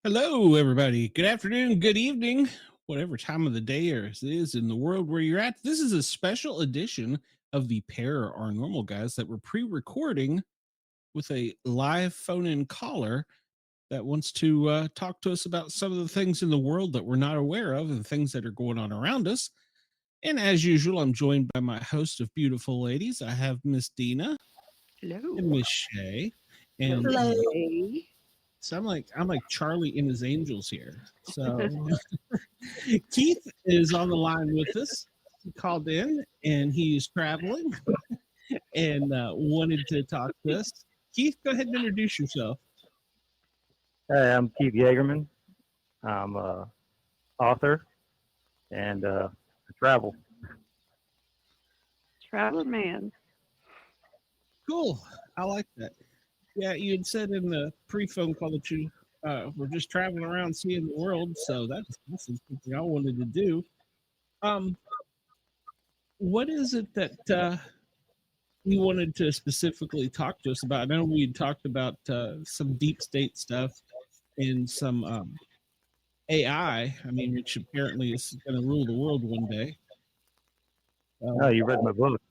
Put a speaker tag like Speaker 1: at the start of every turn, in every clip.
Speaker 1: Hello, everybody. Good afternoon, good evening, whatever time of the day it is in the world where you're at. This is a special edition of the Pair Are Normal Guys that we're pre-recording with a live phone-in caller that wants to talk to us about some of the things in the world that we're not aware of and things that are going on around us. And as usual, I'm joined by my host of beautiful ladies. I have Miss Dina
Speaker 2: Hello.
Speaker 1: and Miss Shay. And
Speaker 2: Hello.
Speaker 1: so I'm like Charlie and his angels here. So Keith is on the line with us. He called in and he's traveling and wanted to talk to us. Keith, go ahead and introduce yourself.
Speaker 3: Hey, I'm Keith Yeagerman. I'm a author and I travel.
Speaker 2: Traveling man.
Speaker 1: Cool. I like that. Yeah, you had said in the pre-phone call that you were just traveling around seeing the world, so that's something I wanted to do. What is it that you wanted to specifically talk to us about? I know we talked about some deep state stuff and some AI. I mean, which apparently is going to rule the world one day.
Speaker 3: Oh, you read my book.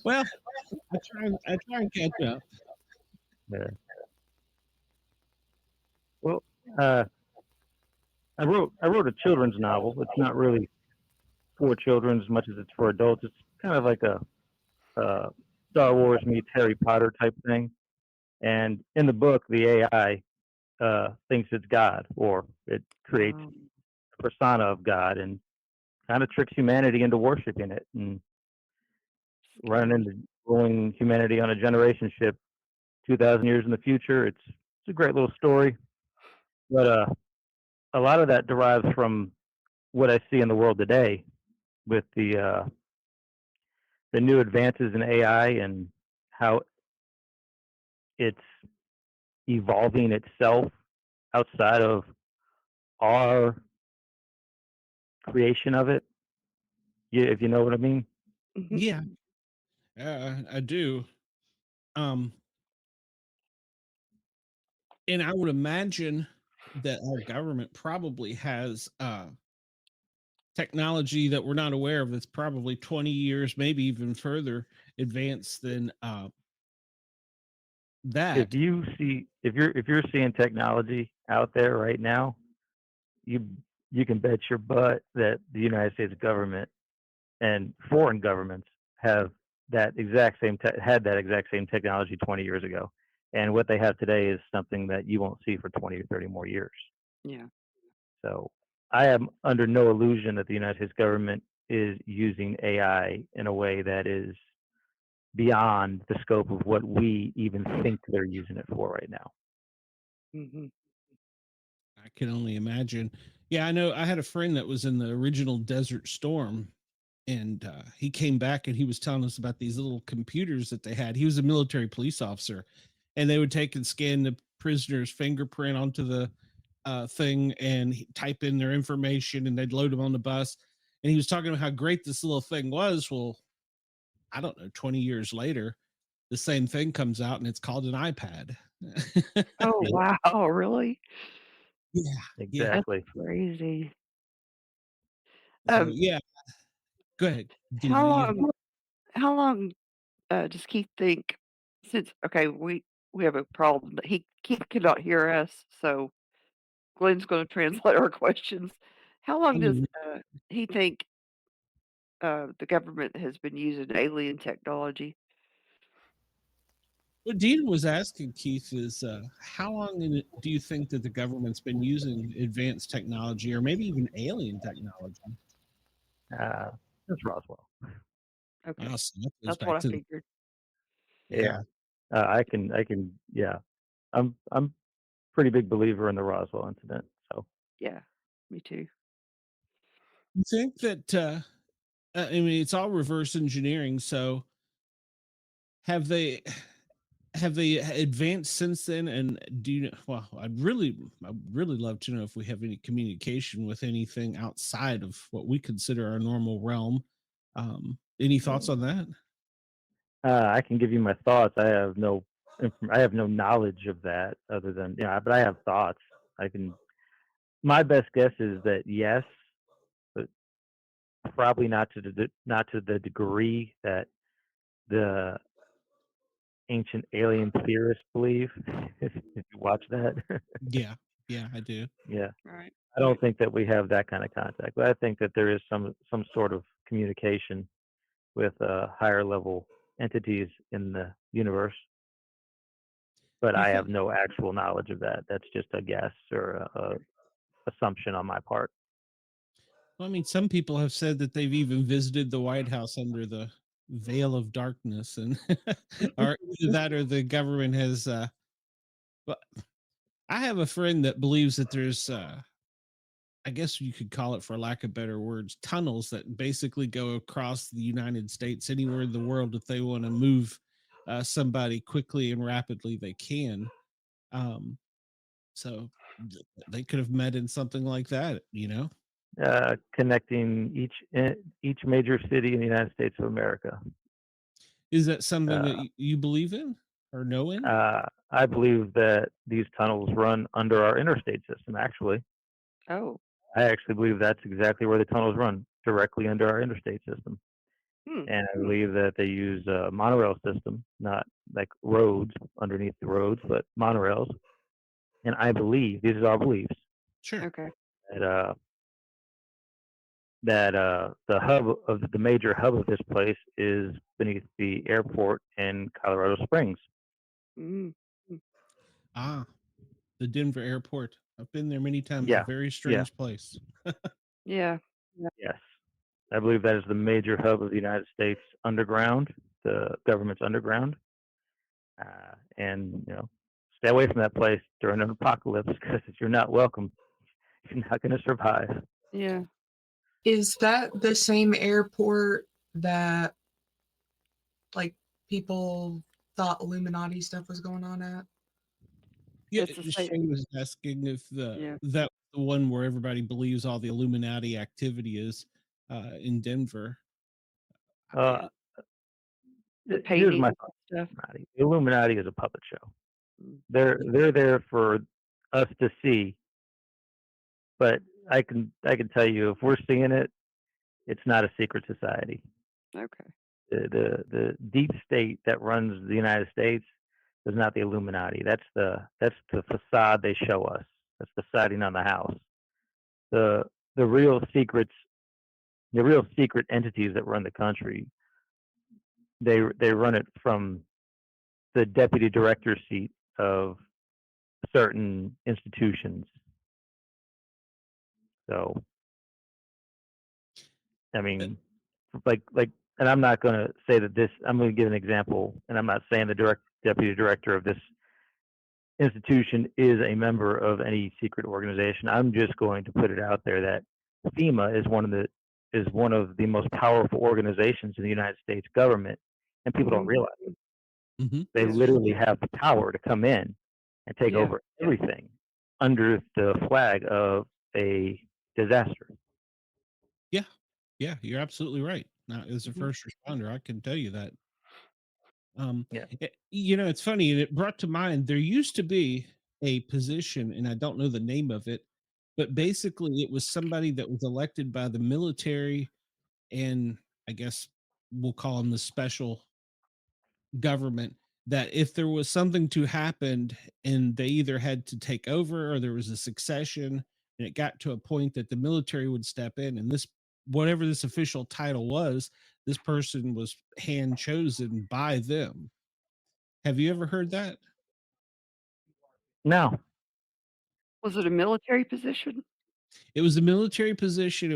Speaker 1: Well, I try and catch up.
Speaker 3: Yeah. Well, I wrote a children's novel. It's not really for children as much as it's for adults. It's kind of like a Star Wars meets Harry Potter type thing. And in the book, the AI thinks it's God, or it creates a persona of God, and kind of tricks humanity into worshiping it and running into rolling humanity on a generation ship 2,000 years in the future. It's a great little story, but a lot of that derives from what I see in the world today with the new advances in AI and how it's evolving itself outside of our creation of it. If you know what I mean.
Speaker 1: Yeah, I do. And I would imagine that our government probably has technology that we're not aware of that's probably 20 years, maybe even further advanced than that.
Speaker 3: If you're seeing technology out there right now, you can bet your butt that the United States government and foreign governments have that exact same had that exact same technology 20 years ago, and what they have today is something that you won't see for 20 or 30 more years.
Speaker 2: Yeah.
Speaker 3: So I am under no illusion that the United States government is using AI in a way that is beyond the scope of what we even think they're using it for right now.
Speaker 1: I can only imagine. Yeah, I know. I had a friend that was in the original Desert Storm, and he came back and he was telling us about these little computers that they had. He was a military police officer, and they would take and scan the prisoner's fingerprint onto the thing and type in their information, and they'd load them on the bus. And he was talking about how great this little thing was. Well, I don't know, 20 years later, the same thing comes out and it's called an iPad.
Speaker 2: Oh, wow. Really?
Speaker 1: Yeah,
Speaker 3: exactly.
Speaker 2: That's crazy.
Speaker 1: So, yeah. Go ahead.
Speaker 2: How long does Keith think since, okay, we have a problem that Keith cannot hear us, so Glenn's going to translate our questions. How long does he think the government has been using alien technology?
Speaker 1: What Dean was asking, Keith, is how long do you think that the government's been using advanced technology or maybe even alien technology?
Speaker 3: Uh, that's Roswell.
Speaker 2: Okay.
Speaker 1: Awesome. That goes
Speaker 2: That's
Speaker 1: back
Speaker 2: what I
Speaker 1: to,
Speaker 2: figured.
Speaker 3: Yeah,
Speaker 1: yeah.
Speaker 3: yeah. I'm pretty big believer in the Roswell incident. So
Speaker 2: Yeah. Me too.
Speaker 1: You think that, I mean, it's all reverse engineering. So have they, have they advanced since then? And do you know, well, I'd really love to know if we have any communication with anything outside of what we consider our normal realm. Any thoughts on that?
Speaker 3: I can give you my thoughts. I have no knowledge of that other than but I have thoughts. I can. My best guess is that yes, but probably not to the degree that the ancient alien theorists believe. If you watch that,
Speaker 1: Yeah. Yeah, I do.
Speaker 3: yeah,
Speaker 2: Right.
Speaker 3: I don't think that we have that kind of contact, but I think that there is some sort of communication with higher level entities in the universe. But
Speaker 1: You
Speaker 3: I have
Speaker 1: think?
Speaker 3: no actual knowledge of that. That's just a guess or a assumption on my part.
Speaker 1: Well, I mean, some people have said that they've even visited the White House under the veil of darkness, and or either that or the government has. But I have a friend that believes that there's, I guess you could call it, for lack of better words, tunnels that basically go across the United States, anywhere in the world, if they want to move somebody quickly and rapidly, they can. Um, so they could have met in something like that, you know?
Speaker 3: Connecting each major city in the United States of America.
Speaker 1: Is that something that
Speaker 3: Uh,
Speaker 1: you believe in or know in?
Speaker 3: I believe that these tunnels run under our interstate system. Actually,
Speaker 2: Oh.
Speaker 3: I actually believe that's exactly where the tunnels run, directly under our interstate system.
Speaker 2: Hmm.
Speaker 3: And I believe that they use a monorail system, not like roads underneath the roads, but monorails. And I believe these are our beliefs
Speaker 1: Sure.
Speaker 2: Okay.
Speaker 3: that the major hub of this place is beneath the airport in Colorado Springs.
Speaker 2: Mm. Mm.
Speaker 1: Ah, the Denver airport. I've been there many times. A
Speaker 3: Yeah,
Speaker 1: very
Speaker 3: yeah,
Speaker 1: strange place.
Speaker 2: Yeah.
Speaker 3: yes. I believe that is the major hub of the United States underground, the government's underground. And stay away from that place during an apocalypse because if you're not welcome, you're not going to survive.
Speaker 2: Yeah.
Speaker 4: Is that the same airport that like people thought Illuminati stuff was going on at?
Speaker 1: Yeah,
Speaker 2: It's the same.
Speaker 1: Shane was asking if
Speaker 2: Yeah.
Speaker 1: that was the one where everybody believes all the Illuminati activity is in Denver.
Speaker 3: Uh,
Speaker 1: I,
Speaker 2: The
Speaker 3: Here's
Speaker 2: painting
Speaker 3: my
Speaker 2: and
Speaker 3: thought.
Speaker 2: stuff.
Speaker 3: The Illuminati is a puppet show.
Speaker 2: Mm.
Speaker 3: They're there for us to see, but I can tell you if we're seeing it, it's not a secret society.
Speaker 2: Okay.
Speaker 3: The deep state that runs the United States is not the Illuminati. That's the facade they show us. That's the siding on the house. The the real secrets, the real secret entities that run the country, they run it from the deputy director seat of certain institutions. So I
Speaker 1: uh,
Speaker 3: mean, like, and I'm not going to say that this. I'm going to give an example, and I'm not saying the deputy director of this institution is a member of any secret organization. I'm just going to put it out there that FEMA is one of the most powerful organizations in the United States government, and people don't
Speaker 2: Mhm.
Speaker 3: realize it.
Speaker 1: mhm.
Speaker 3: They
Speaker 2: Yeah.
Speaker 3: literally have the power to come in and take
Speaker 2: Yeah.
Speaker 3: over everything under the flag of a disaster.
Speaker 1: Yeah, yeah, you're absolutely right. Now, as a
Speaker 2: Mhm.
Speaker 1: first responder, I can tell you that.
Speaker 3: Yeah.
Speaker 1: It's funny, and it brought to mind there used to be a position, and I don't know the name of it, but basically it was somebody that was elected by the military, and I guess we'll call them the special government, that if there was something to happen and they either had to take over or there was a succession and it got to a point that the military would step in, and this, whatever this official title was, this person was hand chosen by them. Have you ever heard that?
Speaker 3: No.
Speaker 2: Was it a military position?
Speaker 1: It was a military position.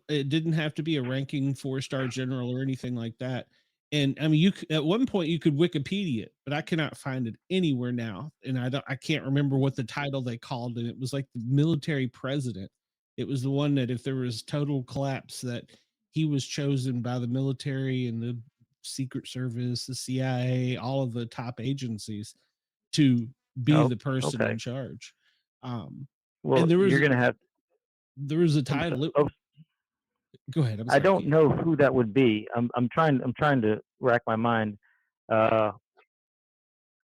Speaker 1: It didn't have to be a ranking 4-star general or anything like that. And I mean, at one point you could Wikipedia it, but I cannot find it anywhere now. And I can't remember what the title they called it. It was like the military president. It was the one that if there was total collapse, that he was chosen by the military and the Secret Service, the CIA, all of the top agencies to be
Speaker 3: Oh,
Speaker 1: the person
Speaker 3: okay.
Speaker 1: in charge. Um,
Speaker 3: Well,
Speaker 1: and
Speaker 3: you're gonna have.
Speaker 1: there was a
Speaker 3: I'm so,
Speaker 1: title.
Speaker 3: oh,
Speaker 1: Go ahead. I'm
Speaker 3: I
Speaker 1: sorry,
Speaker 3: don't
Speaker 1: Keith.
Speaker 3: know who that would be. I'm trying to rack my mind. Uh,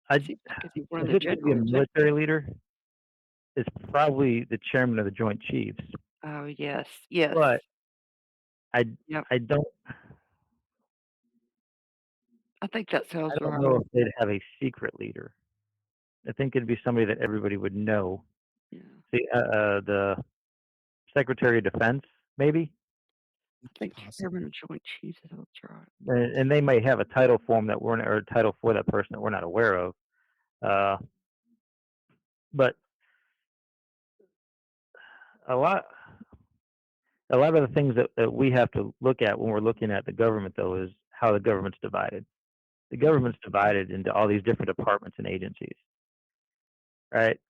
Speaker 3: I
Speaker 2: Seems like it'd be one of
Speaker 3: if
Speaker 2: the
Speaker 3: it's going to be a
Speaker 2: generals.
Speaker 3: military leader, it's probably the chairman of the Joint Chiefs.
Speaker 2: Oh, yes. Yes.
Speaker 3: But I
Speaker 2: Yep.
Speaker 3: I don't
Speaker 2: I think that sounds
Speaker 3: I don't
Speaker 2: right.
Speaker 3: know if they'd have a secret leader. I think it'd be somebody that everybody would know.
Speaker 2: Yeah.
Speaker 3: See, the Secretary of Defense, maybe,
Speaker 2: I think
Speaker 1: Possible.
Speaker 2: chairman of joint chiefs, that's right.
Speaker 3: and they may have a title form that we're not, or a title for that person that we're not aware of. Uh, but a lot a lot of the things that we have to look at when we're looking at the government, though, is how the government's divided. The government's divided into all these different departments and agencies, right?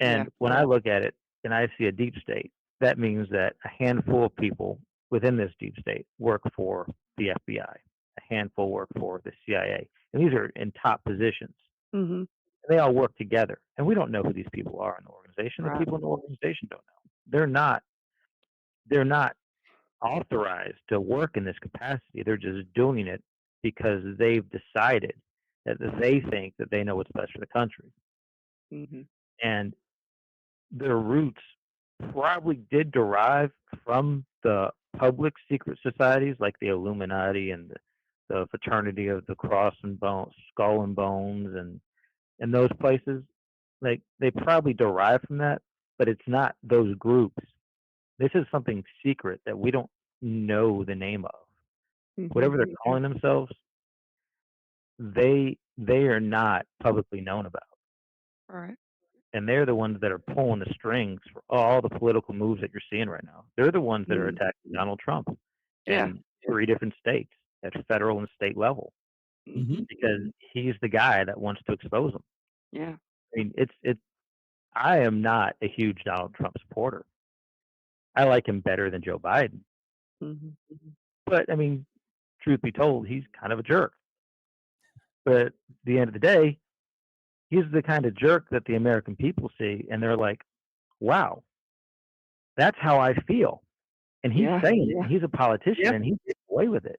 Speaker 2: Yeah.
Speaker 3: And when I look at it and I see a deep state, that means that a handful of people within this deep state work for the FBI, a handful work for the CIA, and these are in top positions.
Speaker 2: Mm-hmm.
Speaker 3: They all work together, and we don't know who these people are in the organization. The
Speaker 2: Right.
Speaker 3: people in the organization don't know. They're not authorized to work in this capacity. They're just doing it because they've decided that they think that they know what's best for the country.
Speaker 2: Mm-hmm.
Speaker 3: And their roots probably did derive from the public secret societies like the Illuminati and the Fraternity of the Cross and Bones, Skull and Bones, and those places. Like they probably derive from that, but it's not those groups. This is something secret that we don't know the name of.
Speaker 2: Mm-hmm.
Speaker 3: Whatever they're calling themselves, they are not publicly known about.
Speaker 2: All right.
Speaker 3: And they're the ones that are pulling the strings for all the political moves that you're seeing right now. They're the ones that are attacking Donald Trump
Speaker 2: Yeah.
Speaker 3: in 3 different states at federal and state level
Speaker 2: Mm-hmm.
Speaker 3: because he's the guy that wants to expose them.
Speaker 2: Yeah.
Speaker 3: I mean, it's. I am not a huge Donald Trump supporter. I like him better than Joe Biden,
Speaker 2: Mm-hmm.
Speaker 3: but I mean, truth be told, he's kind of a jerk. But at the end of the day, he's the kind of jerk that the American people see, and they're like, "Wow, that's how I feel." And he's
Speaker 2: Yeah.
Speaker 3: saying it. And he's a politician,
Speaker 2: Yeah.
Speaker 3: and he's getting away with it.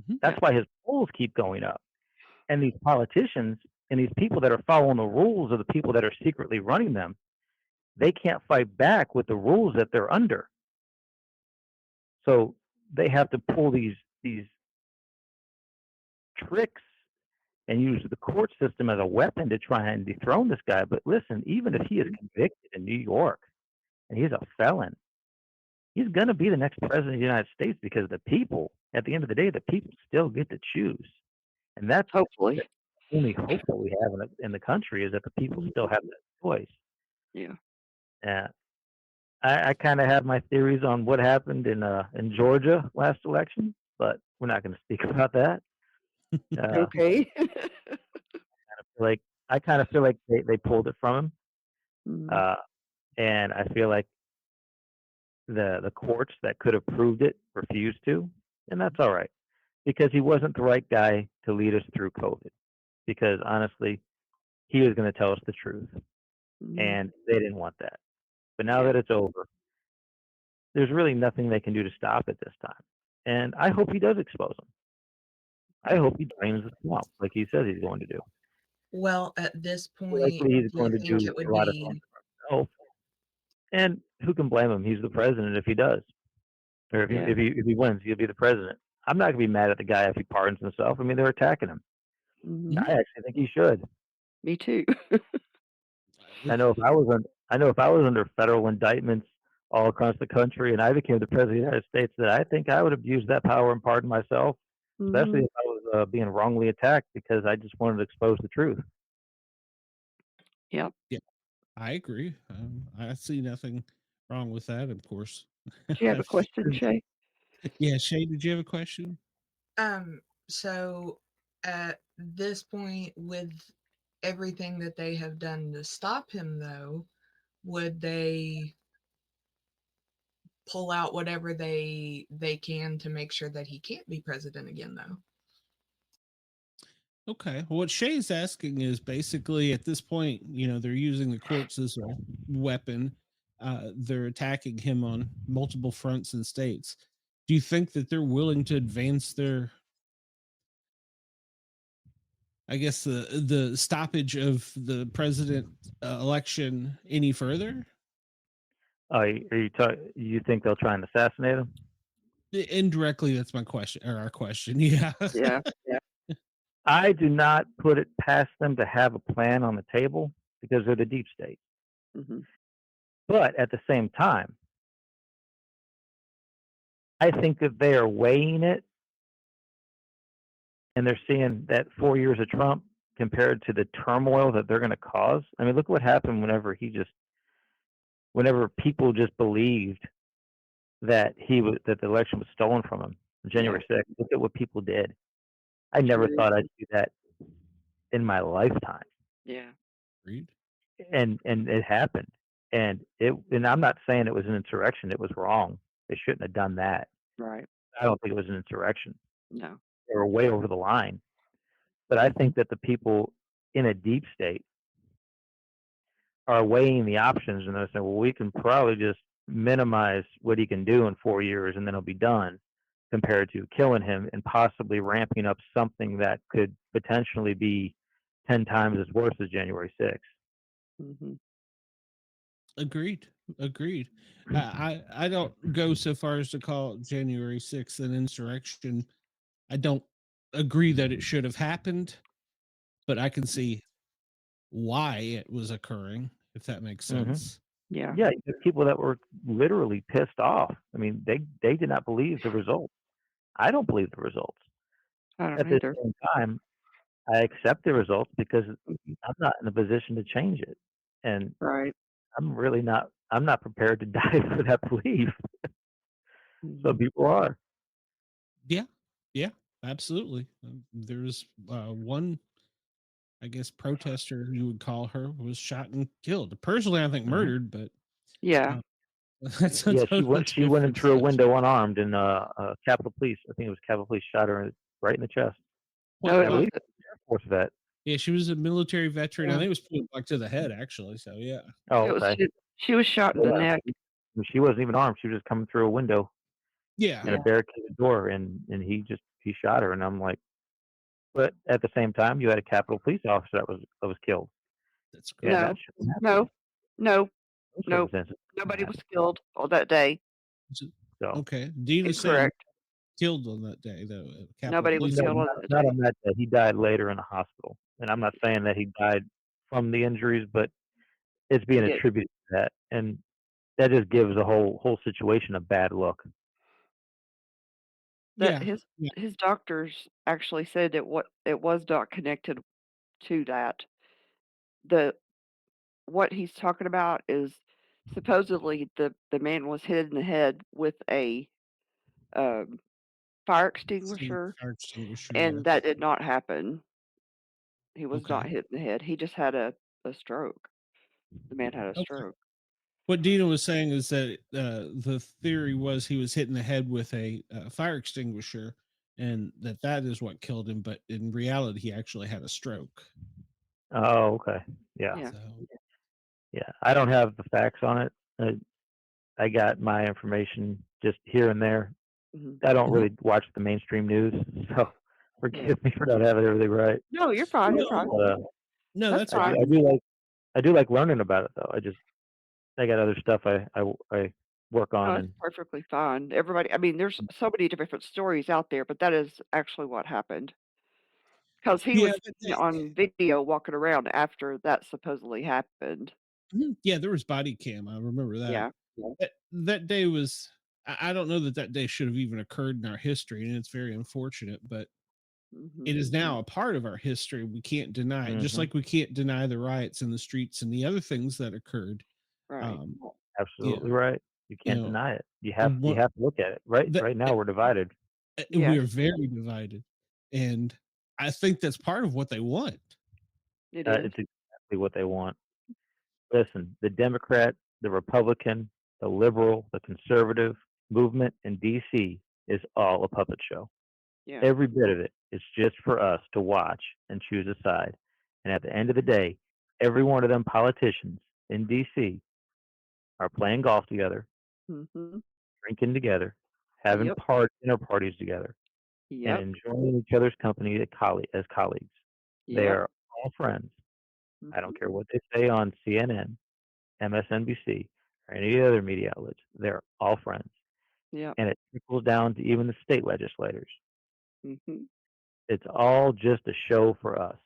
Speaker 1: Mhm.
Speaker 3: That's why his polls keep going up. And these politicians and these people that are following the rules of the people that are secretly running them, they can't fight back with the rules that they're under. So they have to pull these tricks and use the court system as a weapon to try and dethrone this guy. But listen, even if he is convicted in New York and he's a felon, he's going to be the next president of the United States because the people, at the end of the day, the people still get to choose. And that's
Speaker 2: Hopefully.
Speaker 3: the only hope that we have in the country is that the people still have that choice.
Speaker 2: Yeah.
Speaker 3: I kind of have my theories on what happened in Georgia last election, but we're not going to speak about that.
Speaker 2: Okay.
Speaker 3: Like I kind of feel like they pulled it from him,
Speaker 2: Mhm.
Speaker 3: and I feel like the courts that could have proved it refused to, and that's all right because he wasn't the right guy to lead us through COVID. Because honestly, he was going to tell us the truth,
Speaker 2: Mhm.
Speaker 3: and they didn't want that. But now
Speaker 2: Yeah.
Speaker 3: that it's over, there's really nothing they can do to stop it this time. And I hope he does expose them. I hope he drains the swamp like he says he's going to do.
Speaker 4: Well, at this point,
Speaker 3: Likely he's
Speaker 4: do
Speaker 3: going
Speaker 4: you
Speaker 3: to
Speaker 4: think
Speaker 3: do
Speaker 4: it would
Speaker 3: a lot of
Speaker 4: be
Speaker 3: things for himself. And who can blame him? He's the president if he does. Or
Speaker 2: Yeah.
Speaker 3: if he wins, he'll be the president. I'm not gonna be mad at the guy if he pardons himself. I mean, they're attacking him.
Speaker 2: Mhm.
Speaker 3: I actually think he should.
Speaker 2: Me too.
Speaker 3: I know if I was under federal indictments all across the country and I became the president of the United States, that I think I would have used that power and pardoned myself, especially
Speaker 2: Mhm.
Speaker 3: if I was being wrongly attacked because I just wanted to expose the truth.
Speaker 2: Yep.
Speaker 1: Yeah, I agree. I see nothing wrong with that, of course.
Speaker 2: Do you have a
Speaker 1: I've-
Speaker 2: question, Shay?
Speaker 1: yeah, Shay, did you have a question?
Speaker 4: So at this point, with everything that they have done to stop him, though, would they pull out whatever they can to make sure that he can't be president again, though?
Speaker 1: Okay. Well, what Shay's asking is basically at this point, they're using the courts as a weapon. They're attacking him on multiple fronts and states. Do you think that they're willing to advance their, I guess, the stoppage of the president election any further?
Speaker 3: You think they'll try and assassinate him?
Speaker 1: Indirectly, that's my question or our question. Yeah.
Speaker 2: Yeah.
Speaker 3: I do not put it past them to have a plan on the table because they're the deep state.
Speaker 2: Hmm.
Speaker 3: But at the same time, I think that they are weighing it and they're seeing that 4 years of Trump compared to the turmoil that they're going to cause. I mean, look what happened whenever people just believed that that the election was stolen from him on January 6th. Look at what people did. I never
Speaker 2: True.
Speaker 3: thought I'd do that in my lifetime.
Speaker 2: Yeah.
Speaker 1: Agreed.
Speaker 3: And it happened. And I'm not saying it was an insurrection. It was wrong. They shouldn't have done that.
Speaker 2: Right.
Speaker 3: I don't think it was an insurrection.
Speaker 2: No.
Speaker 3: They were way over the line. But I think that the people in a deep state are weighing the options and they're saying, well, we can probably just minimize what he can do in 4 years and then he'll be done compared to killing him and possibly ramping up something that could potentially be 10 times as worse as January 6th.
Speaker 2: Hmm.
Speaker 1: Agreed. Agreed. I don't go so far as to call January 6th an insurrection. I don't agree that it should have happened, but I can see why it was occurring, if that makes
Speaker 3: Mhm.
Speaker 1: sense.
Speaker 2: Yeah.
Speaker 3: Yeah, you have people that were literally pissed off. I mean, they did not believe the results. I don't believe the results.
Speaker 2: I don't
Speaker 3: At the
Speaker 2: either.
Speaker 3: same time, I accept the results because
Speaker 2: Mhm.
Speaker 3: I'm not in a position to change it. And
Speaker 2: Right.
Speaker 3: I'm not prepared to die for that belief.
Speaker 2: Hmm.
Speaker 3: Some people are.
Speaker 1: Yeah. Yeah. Absolutely. There's one, I guess, protester, you would call her, was shot and killed. Personally, I think
Speaker 3: Mhm.
Speaker 1: murdered, but
Speaker 2: Yeah.
Speaker 1: uh, that's a
Speaker 3: Yeah,
Speaker 1: totally
Speaker 3: she went in
Speaker 1: different
Speaker 3: through a
Speaker 1: subject.
Speaker 3: window unarmed and Capitol Police, I think it was Capitol Police shot her right in the chest.
Speaker 2: No,
Speaker 1: What?
Speaker 3: I
Speaker 2: it was.
Speaker 3: believe it's an Air Force vet.
Speaker 1: Yeah, she was a military veteran. I
Speaker 2: Yeah.
Speaker 1: think it was point blank to the head, actually. So yeah.
Speaker 3: Oh,
Speaker 2: It was.
Speaker 3: okay.
Speaker 2: She was shot in the
Speaker 3: Yeah.
Speaker 2: neck.
Speaker 3: She wasn't even armed. She was just coming through a window
Speaker 1: Yeah.
Speaker 3: and a
Speaker 2: Yeah.
Speaker 3: barricaded door and he shot her and I'm like, but at the same time you had a Capitol Police officer that was killed.
Speaker 1: That's
Speaker 3: And
Speaker 1: correct.
Speaker 2: No.
Speaker 3: that shouldn't happen.
Speaker 2: No. No.
Speaker 3: Those
Speaker 2: No.
Speaker 3: circumstances shouldn't
Speaker 2: Nobody was
Speaker 3: happen.
Speaker 2: killed on that day.
Speaker 1: So-
Speaker 3: So
Speaker 1: Okay. Dean was saying
Speaker 2: Incorrect.
Speaker 1: killed on that day, though. Capitol
Speaker 2: Nobody was
Speaker 1: Police.
Speaker 3: no,
Speaker 2: killed on
Speaker 3: not,
Speaker 2: that
Speaker 3: not
Speaker 2: day.
Speaker 3: on that day. He died later in the hospital. And I'm not saying that he died from the injuries, but it's
Speaker 2: He
Speaker 3: being
Speaker 2: did.
Speaker 3: attributed to that. And that just gives the whole situation a bad look.
Speaker 2: That
Speaker 1: Yeah. Yeah.
Speaker 2: his doctors actually said it was not connected to that. The what he's talking about is supposedly the man was hit in the head with a um, fire extinguisher,
Speaker 1: Fire extinguisher.
Speaker 2: and
Speaker 1: Yes.
Speaker 2: that did not happen. He was not
Speaker 1: Okay.
Speaker 2: hit in the head. He just had a stroke. The man had a
Speaker 1: Okay.
Speaker 2: stroke.
Speaker 1: What Dina was saying is that the theory was he was hit in the head with a fire extinguisher, and that is what killed him. But in reality, he actually had a stroke.
Speaker 3: Oh, okay. Yeah.
Speaker 2: Yeah.
Speaker 1: So
Speaker 3: Yeah. I don't have the facts on it. I got my information just here and there.
Speaker 2: Mhm.
Speaker 3: I don't
Speaker 1: Mhm.
Speaker 3: really watch the mainstream news, so
Speaker 2: Yeah.
Speaker 3: forgive me for not having everything right.
Speaker 2: No, you're fine. You're
Speaker 1: no,
Speaker 2: fine.
Speaker 3: But
Speaker 1: no,
Speaker 2: That's
Speaker 1: that's
Speaker 3: I
Speaker 2: fine.
Speaker 1: fine.
Speaker 3: do like learning about it though. I got other stuff I work
Speaker 2: No,
Speaker 3: on
Speaker 2: it's
Speaker 3: and
Speaker 2: perfectly fine. Everybody, I mean, there's so many different stories out there, but that is actually what happened. Because he
Speaker 1: Yeah,
Speaker 2: was seen on video walking around after that supposedly happened.
Speaker 1: yeah, there was body cam. I remember that.
Speaker 2: Yeah. Yeah.
Speaker 1: That day was. I don't know that day should have even occurred in our history, and it's very unfortunate. But
Speaker 2: Mhm.
Speaker 1: it is now a part of our history. We can't deny it, just
Speaker 3: Hmm.
Speaker 1: like we can't deny the riots in the streets and the other things that occurred.
Speaker 2: Right.
Speaker 1: Um, you
Speaker 3: Absolutely
Speaker 1: know,
Speaker 3: right. You
Speaker 1: you
Speaker 3: can't
Speaker 1: know,
Speaker 3: deny it. You have
Speaker 1: and
Speaker 3: you
Speaker 1: what
Speaker 3: have to look at it. Right
Speaker 1: that
Speaker 3: right now we're divided.
Speaker 1: we
Speaker 2: Yes,
Speaker 1: are very divided, and I think that's part of what they want.
Speaker 2: it is.
Speaker 3: It's exactly what they want. Listen, the Democrat, the Republican, the liberal, the conservative movement in DC is all a puppet show.
Speaker 2: Yeah.
Speaker 3: Every bit of it is just for us to watch and choose a side. And at the end of the day, every one of them politicians in DC are playing golf together,
Speaker 2: Mhm.
Speaker 3: drinking together, having
Speaker 2: Yep.
Speaker 3: dinner parties together, and
Speaker 2: Yep.
Speaker 3: enjoying each other's company as colleagues. They
Speaker 2: Yep.
Speaker 3: are all friends. I
Speaker 2: Mhm.
Speaker 3: don't care what they say on CNN, MSNBC, or any other media outlets. They're all friends.
Speaker 2: Yep.
Speaker 3: And it trickles down to even the state legislators.
Speaker 2: Mhm.
Speaker 3: It's all just a show for us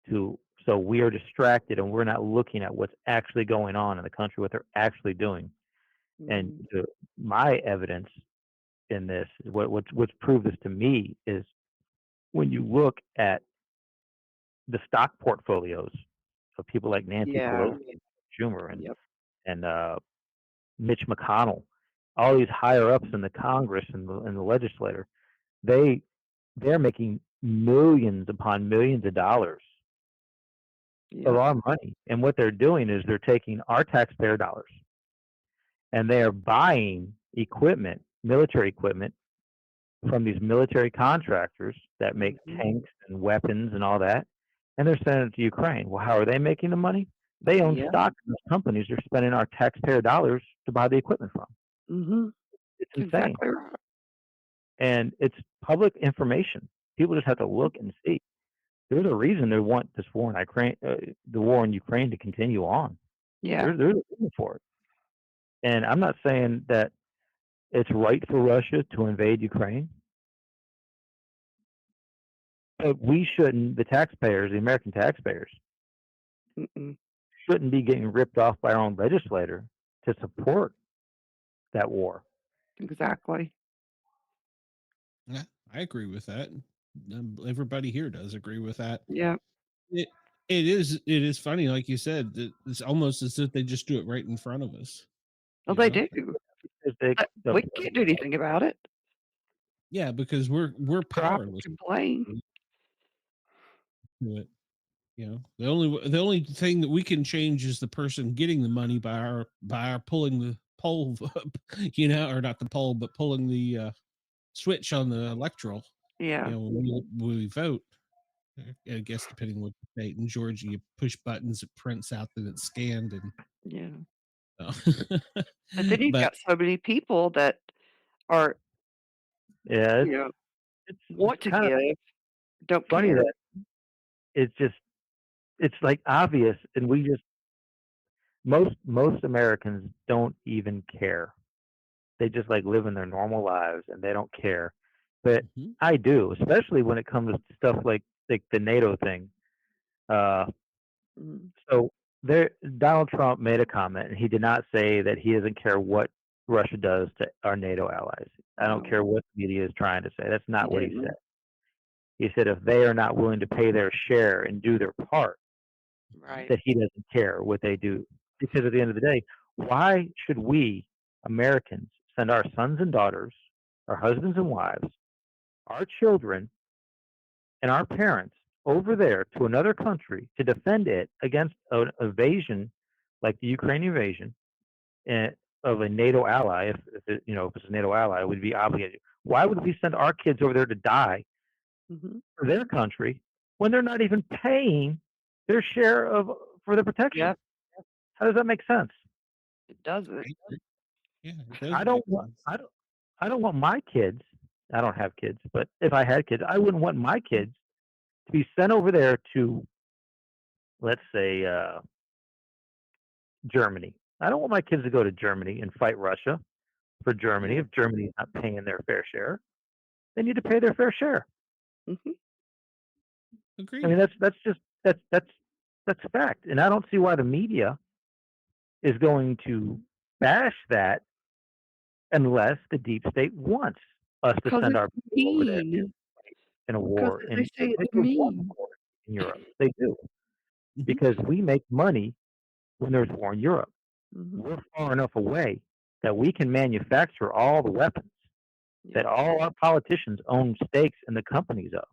Speaker 3: to so we are distracted and we're not looking at what's actually going on in the country, what they're actually doing. And
Speaker 2: Mhm.
Speaker 3: my evidence in this, what's proved this to me is when you look at the stock portfolios of people like Nancy
Speaker 2: Yeah.
Speaker 3: Pelosi, and Schumer,
Speaker 2: Yep.
Speaker 3: and Mitch McConnell, all these higher ups in the Congress and the legislature, they they're making millions upon millions of dollars of
Speaker 2: Yep.
Speaker 3: our money, and what they're doing is they're taking our taxpayer dollars and they are buying equipment, military equipment, from these military contractors that make
Speaker 2: Mhm.
Speaker 3: tanks and weapons and all that, and they're sending it to Ukraine. Well, how are they making the money? They own
Speaker 2: Yep.
Speaker 3: stock in those companies. They're spending our taxpayer dollars to buy the equipment from.
Speaker 2: Mhm.
Speaker 3: It's
Speaker 2: That's
Speaker 3: insane,
Speaker 2: exactly right.
Speaker 3: and it's public information. People just have to
Speaker 2: Mhm.
Speaker 3: look and see. There's a reason they want this war in Ukraine, the war in Ukraine, to continue on.
Speaker 2: Yeah.
Speaker 3: There's a reason for it, and I'm not saying that it's right for Russia to invade Ukraine, but we shouldn't. The taxpayers, the American taxpayers,
Speaker 2: Mm-mm.
Speaker 3: shouldn't be getting ripped off by our own legislator to support that war.
Speaker 2: Exactly.
Speaker 1: Yeah, I agree with that. Everybody here does agree with that.
Speaker 2: Yep.
Speaker 1: It it is funny, like you said, that it's almost as if they just do it right in front of us.
Speaker 2: Well,
Speaker 1: You
Speaker 2: they
Speaker 1: know?
Speaker 2: do.
Speaker 3: Because they,
Speaker 2: But
Speaker 3: the,
Speaker 2: we can't do anything about it.
Speaker 1: Yeah, because we're
Speaker 2: Cry or
Speaker 1: powerless
Speaker 2: complain.
Speaker 1: to it. The only thing that we can change is the person getting the money by our pulling the poll up, or not the poll, but pulling the switch on the electoral.
Speaker 2: Yeah.
Speaker 1: When we vote. I guess depending what state. In Georgia, you push buttons, it prints out that it's scanned, and
Speaker 2: Yeah.
Speaker 1: uh,
Speaker 2: But then you've
Speaker 1: but
Speaker 2: got so many people that are,
Speaker 3: yeah,
Speaker 2: you know,
Speaker 3: it's
Speaker 2: want to
Speaker 3: kind of
Speaker 2: give, don't
Speaker 3: funny
Speaker 2: care.
Speaker 3: that it's like obvious, and we just most Americans don't even care. They just like living their normal lives and they don't care. But
Speaker 1: Mhm.
Speaker 3: I do, especially when it comes to stuff like the NATO thing. Uh,
Speaker 2: Mm.
Speaker 3: so there, Donald Trump made a comment, and he did not say that he doesn't care what Russia does to our NATO allies. I don't
Speaker 2: No,
Speaker 3: care what the media is trying to say. That's
Speaker 2: he
Speaker 3: not what he said.
Speaker 2: didn't.
Speaker 3: He said if they are not willing to pay their share and do their part,
Speaker 2: Right.
Speaker 3: that he doesn't care what they do. Because at the end of the day, why should we Americans send our sons and daughters, our husbands and wives, our children, and our parents over there to another country to defend it against an invasion like the Ukraine invasion eh, of a NATO ally? If it's a NATO ally, we'd be obligated. Why would we send our kids over there to die
Speaker 2: Mhm.
Speaker 3: for their country when they're not even paying their share of for the protection?
Speaker 2: Yep,
Speaker 3: How does that make sense?
Speaker 2: it doesn't.
Speaker 1: I agree. Yeah, it does
Speaker 3: I
Speaker 1: make
Speaker 3: don't want
Speaker 1: sense.
Speaker 3: I don't want my kids. I don't have kids, but if I had kids, I wouldn't want my kids to be sent over there to, let's say, Germany. I don't want my kids to go to Germany and fight Russia for Germany
Speaker 2: Yeah.
Speaker 3: if Germany's not paying their fair share. They need to pay their fair share.
Speaker 2: Mhm.
Speaker 3: I mean,
Speaker 1: Agreed.
Speaker 3: that's a fact, and I don't see why the media is going to bash that unless the deep state wants us to
Speaker 2: Because
Speaker 3: send
Speaker 2: it's
Speaker 3: our people over there.
Speaker 2: mean.
Speaker 3: in a
Speaker 2: Because
Speaker 3: war
Speaker 2: they
Speaker 3: in
Speaker 2: say
Speaker 3: they
Speaker 2: it's
Speaker 3: do war
Speaker 2: mean.
Speaker 3: in Europe. They do
Speaker 1: Mhm.
Speaker 3: because we make money when there's war in Europe.
Speaker 2: Mhm.
Speaker 3: We're far enough away that we can manufacture all the weapons that
Speaker 2: Yep.
Speaker 3: all our politicians own stakes in the companies of.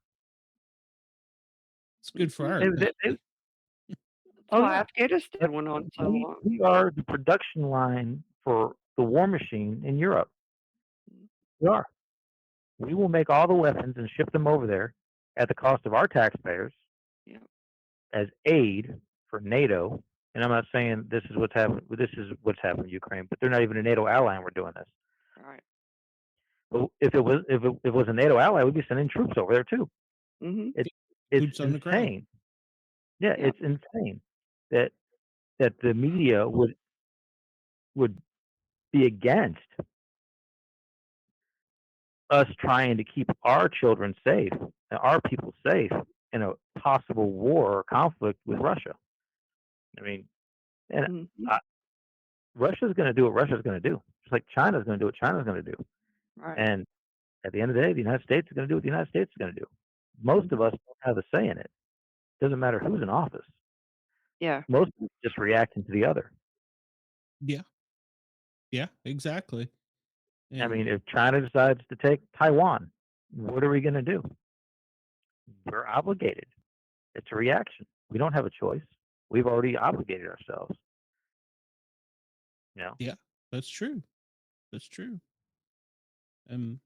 Speaker 1: It's good for
Speaker 2: Mhm.
Speaker 1: our
Speaker 3: They
Speaker 1: economy.
Speaker 2: That's
Speaker 3: oh
Speaker 2: why
Speaker 3: yeah,
Speaker 2: Afghanistan went on so
Speaker 3: we
Speaker 2: long.
Speaker 3: we are the production line for the war machine in Europe.
Speaker 2: Mm.
Speaker 3: We are. We will make all the weapons and ship them over there at the cost of our taxpayers
Speaker 2: Yep.
Speaker 3: as aid for NATO. And I'm not saying this is what's happened. This is what's happened in Ukraine, but they're not even a NATO ally, and we're doing this.
Speaker 2: Right.
Speaker 3: But if it was a NATO ally, we'd be sending troops over there too.
Speaker 2: Mhm.
Speaker 3: It's it's
Speaker 1: Boots on the ground.
Speaker 3: insane. Yeah,
Speaker 2: Yep.
Speaker 3: it's insane that the media would be against us trying to keep our children safe and our people safe in a possible war or conflict with Russia. I mean, and
Speaker 2: Mhm.
Speaker 3: I, Russia's going to do what Russia's going to do, just like China's going to do what China's going to do.
Speaker 2: Right.
Speaker 3: And at the end of the day, the United States is going to do what the United States is going to do. Most of
Speaker 2: Mhm.
Speaker 3: us don't have a say in it. Doesn't matter who's in office.
Speaker 2: Yeah.
Speaker 3: Most of us just reacting to the other.
Speaker 1: Yeah. Yeah, exactly.
Speaker 3: I
Speaker 1: And
Speaker 3: mean, if China decides to take Taiwan, what are we going to do? We're obligated. It's a reaction. We don't have a choice. We've already obligated ourselves. You know,
Speaker 1: yeah, that's true. That's true. Um,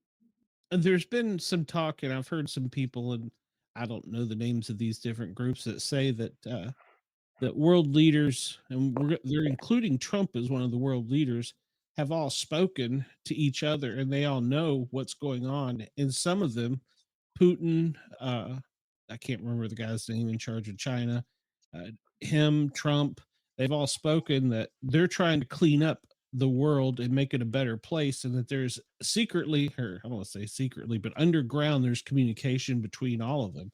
Speaker 1: and there's been some talk, and I've heard some people, and I don't know the names of these different groups that say that world leaders, and they're including Trump as one of the world leaders, have all spoken to each other, and they all know what's going on. And some of them, Putin, I can't remember the guy's name in charge of China, uh, him, Trump, they've all spoken that they're trying to clean up the world and make it a better place, and that there's secretly, or I don't want to say secretly, but underground, there's communication between all of them.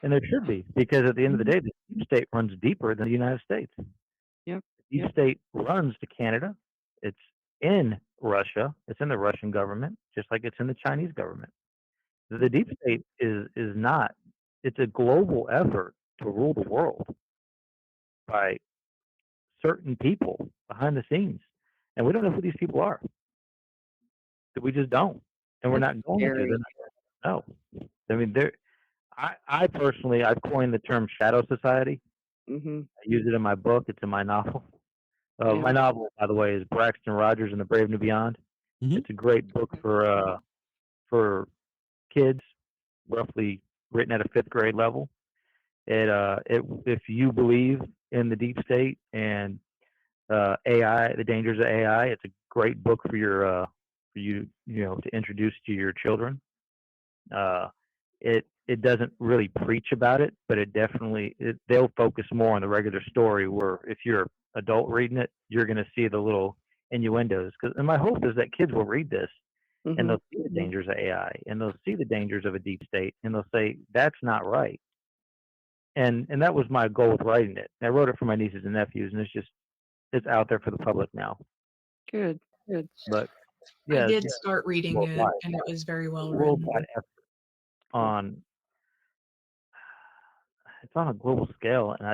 Speaker 3: and there should be because at the end of the
Speaker 2: Mhm.
Speaker 3: day, the deep state runs deeper than the United States.
Speaker 2: Yep.
Speaker 3: The deep
Speaker 2: Yep.
Speaker 3: state runs to Canada. It's in Russia. It's in the Russian government, just like it's in the Chinese government. The
Speaker 2: Mhm.
Speaker 3: deep state is not. It's a global effort to rule the world by certain people behind the scenes, and we don't know who these people are. We just don't, and we're
Speaker 2: That's
Speaker 3: not going to.
Speaker 2: scary.
Speaker 3: They're not, no, I mean, they're. I personally, I've coined the term shadow society.
Speaker 2: Mhm.
Speaker 3: I use it in my book. It's in my novel. My
Speaker 2: Yeah.
Speaker 3: novel, by the way, is Braxton Rogers and the Brave New Beyond.
Speaker 1: Mhm.
Speaker 3: It's a great book for kids, roughly written at a fifth grade level. If you believe in the deep state and AI, the dangers of AI, it's a great book for you to introduce to your children. Uh, it doesn't really preach about it, but they'll focus more on the regular story. Where if you're adult reading it, you're going to see the little innuendos. And my hope is that kids will read this and
Speaker 2: Mhm.
Speaker 3: they'll see the dangers of AI and they'll see the dangers of a deep state and they'll say that's not right. And that was my goal with writing it. I wrote it for my nieces and nephews, and it's out there for the public now.
Speaker 2: Good. Good.
Speaker 3: But
Speaker 4: I
Speaker 3: yeah,
Speaker 4: did start reading it,
Speaker 3: worldwide,
Speaker 4: and it was very well written.
Speaker 3: worldwide effort
Speaker 2: Cool.
Speaker 3: on it's on a global scale, and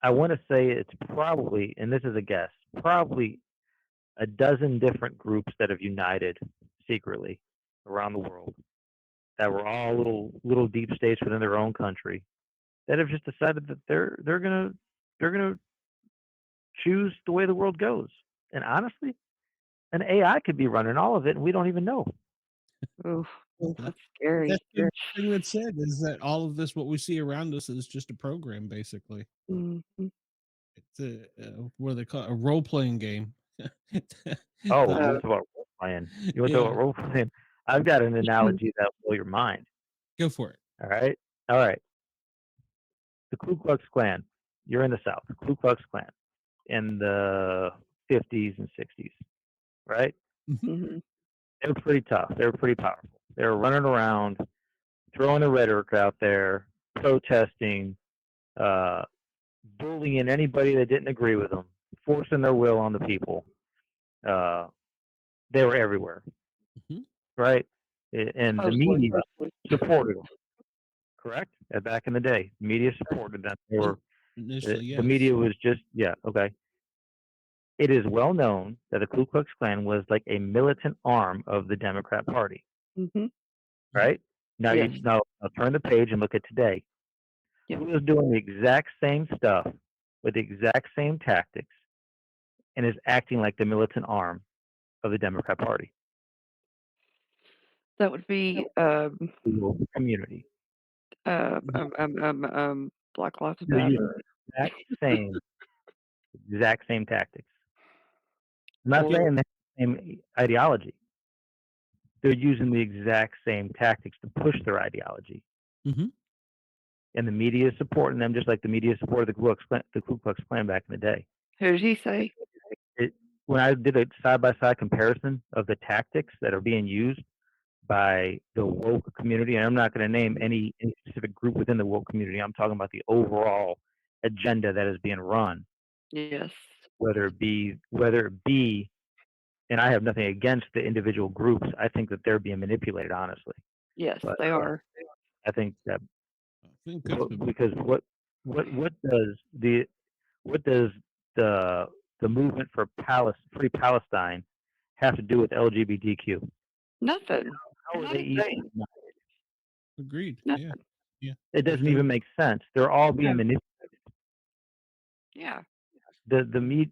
Speaker 3: I want to say it's probably, and this is a guess, probably a dozen different groups that have united secretly around the world that were all little deep states within their own country that have just decided that they're gonna choose the way the world goes. And honestly, an AI could be running all of it, and we don't even know.
Speaker 2: Oof.
Speaker 1: Well,
Speaker 2: That's scary.
Speaker 1: that's the thing that's said, is that all of this, what we see around us, is just a program, basically.
Speaker 2: Mhm.
Speaker 1: It's what do they call it? A role playing game.
Speaker 3: Oh, you
Speaker 1: The-
Speaker 3: want to talk about role playing? You want to talk
Speaker 1: yeah,
Speaker 3: about role playing? I've got an analogy that will blow your mind.
Speaker 1: go for it.
Speaker 3: All right. The Ku Klux Klan. You're in the South. The Ku Klux Klan in the 50s and 60s, right?
Speaker 1: Mhm.
Speaker 2: Mhm.
Speaker 3: They were pretty tough. They were pretty powerful. They were running around, throwing the rhetoric out there, protesting, uh, bullying anybody that didn't agree with them, forcing their will on the people. Uh, they were everywhere,
Speaker 1: Mhm.
Speaker 3: right? And the
Speaker 2: Supposedly.
Speaker 3: media supported them. Correct? Back in the day, media supported them. They
Speaker 1: In-
Speaker 3: were
Speaker 1: Initially,
Speaker 3: the media
Speaker 1: yes.
Speaker 3: was just okay. It is well known that the Ku Klux Klan was like a militant arm of the Democrat Party.
Speaker 2: Mm-hmm.
Speaker 1: Mhm.
Speaker 3: Right now,
Speaker 2: Yes.
Speaker 3: now turn the page and look at today.
Speaker 2: Yeah.
Speaker 3: Who is doing the exact same stuff with the exact same tactics and is acting like the militant arm of the Democrat Party?
Speaker 2: That would be
Speaker 3: The local community.
Speaker 2: Black Lives
Speaker 3: They're using
Speaker 2: Matter.
Speaker 3: the exact same tactics. I'm not
Speaker 2: Well,
Speaker 3: saying the same ideology. They're using the exact same tactics to push their ideology,
Speaker 1: Hmm.
Speaker 3: and the media is supporting them, just like the media supported the Ku Klux Klan back in the day.
Speaker 2: who did he say?
Speaker 3: It, when I did a side by side comparison of the tactics that are being used by the woke community, and I'm not going to name any specific group within the woke community. I'm talking about the overall agenda that is being run,
Speaker 2: Yes.
Speaker 3: whether it be, and I have nothing against the individual groups. I think that they're being manipulated, honestly.
Speaker 2: Yes,
Speaker 3: But
Speaker 2: they are.
Speaker 3: I think that
Speaker 1: I think that's
Speaker 3: because what does the what does the movement for free Palestine have to do with LGBTQ?
Speaker 2: Nothing.
Speaker 3: How are they even?
Speaker 1: agreed. Yeah,
Speaker 2: Nothing.
Speaker 1: yeah.
Speaker 3: It
Speaker 1: There's
Speaker 3: doesn't
Speaker 1: no.
Speaker 3: even make sense. They're all being
Speaker 2: No.
Speaker 3: manipulated.
Speaker 2: Yeah.
Speaker 3: The meat,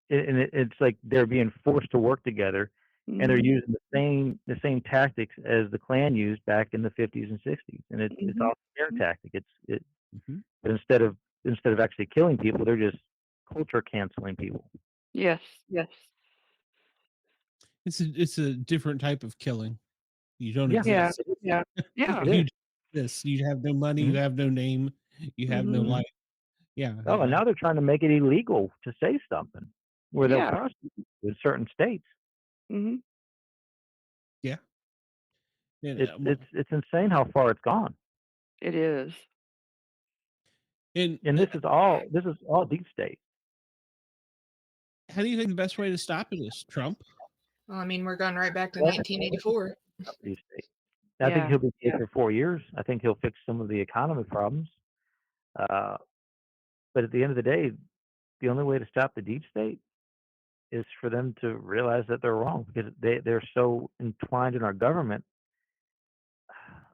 Speaker 3: it's like they're being forced to work together, and they're
Speaker 2: Mhm.
Speaker 3: using the same tactics as the Klan used back in the 50s and 60s, and it's
Speaker 2: Mhm.
Speaker 3: all scare tactic.
Speaker 1: Mhm.
Speaker 3: But instead of actually killing people, they're just culture canceling people.
Speaker 2: Yes. Yes.
Speaker 1: It's a different type of killing. You don't
Speaker 3: Yeah,
Speaker 2: Yeah.
Speaker 1: exist.
Speaker 2: Yeah. Yeah.
Speaker 3: it
Speaker 1: You
Speaker 3: is.
Speaker 1: don't exist. You have no money. You
Speaker 3: Mhm.
Speaker 1: have no name. You have no
Speaker 2: Mhm.
Speaker 3: Mhm.
Speaker 1: life. Yeah.
Speaker 3: Oh, and now they're trying to make it illegal to say something, where they'll
Speaker 2: Yeah.
Speaker 3: prosecute you in certain states.
Speaker 2: Mhm.
Speaker 1: Yeah. And,
Speaker 3: It's insane how far it's gone.
Speaker 2: It is.
Speaker 1: and
Speaker 3: And this is all deep state.
Speaker 1: how do you think the best way to stop it is? Trump?
Speaker 4: Well, I mean, we're going right back to
Speaker 3: Well,
Speaker 4: 1984.
Speaker 3: deep state. I think
Speaker 2: Yeah.
Speaker 3: he'll be here for 4 years. I think he'll fix some of the economy problems. Uh, but at the end of the day, the only way to stop the deep state is for them to realize that they're wrong because they're so entwined in our government.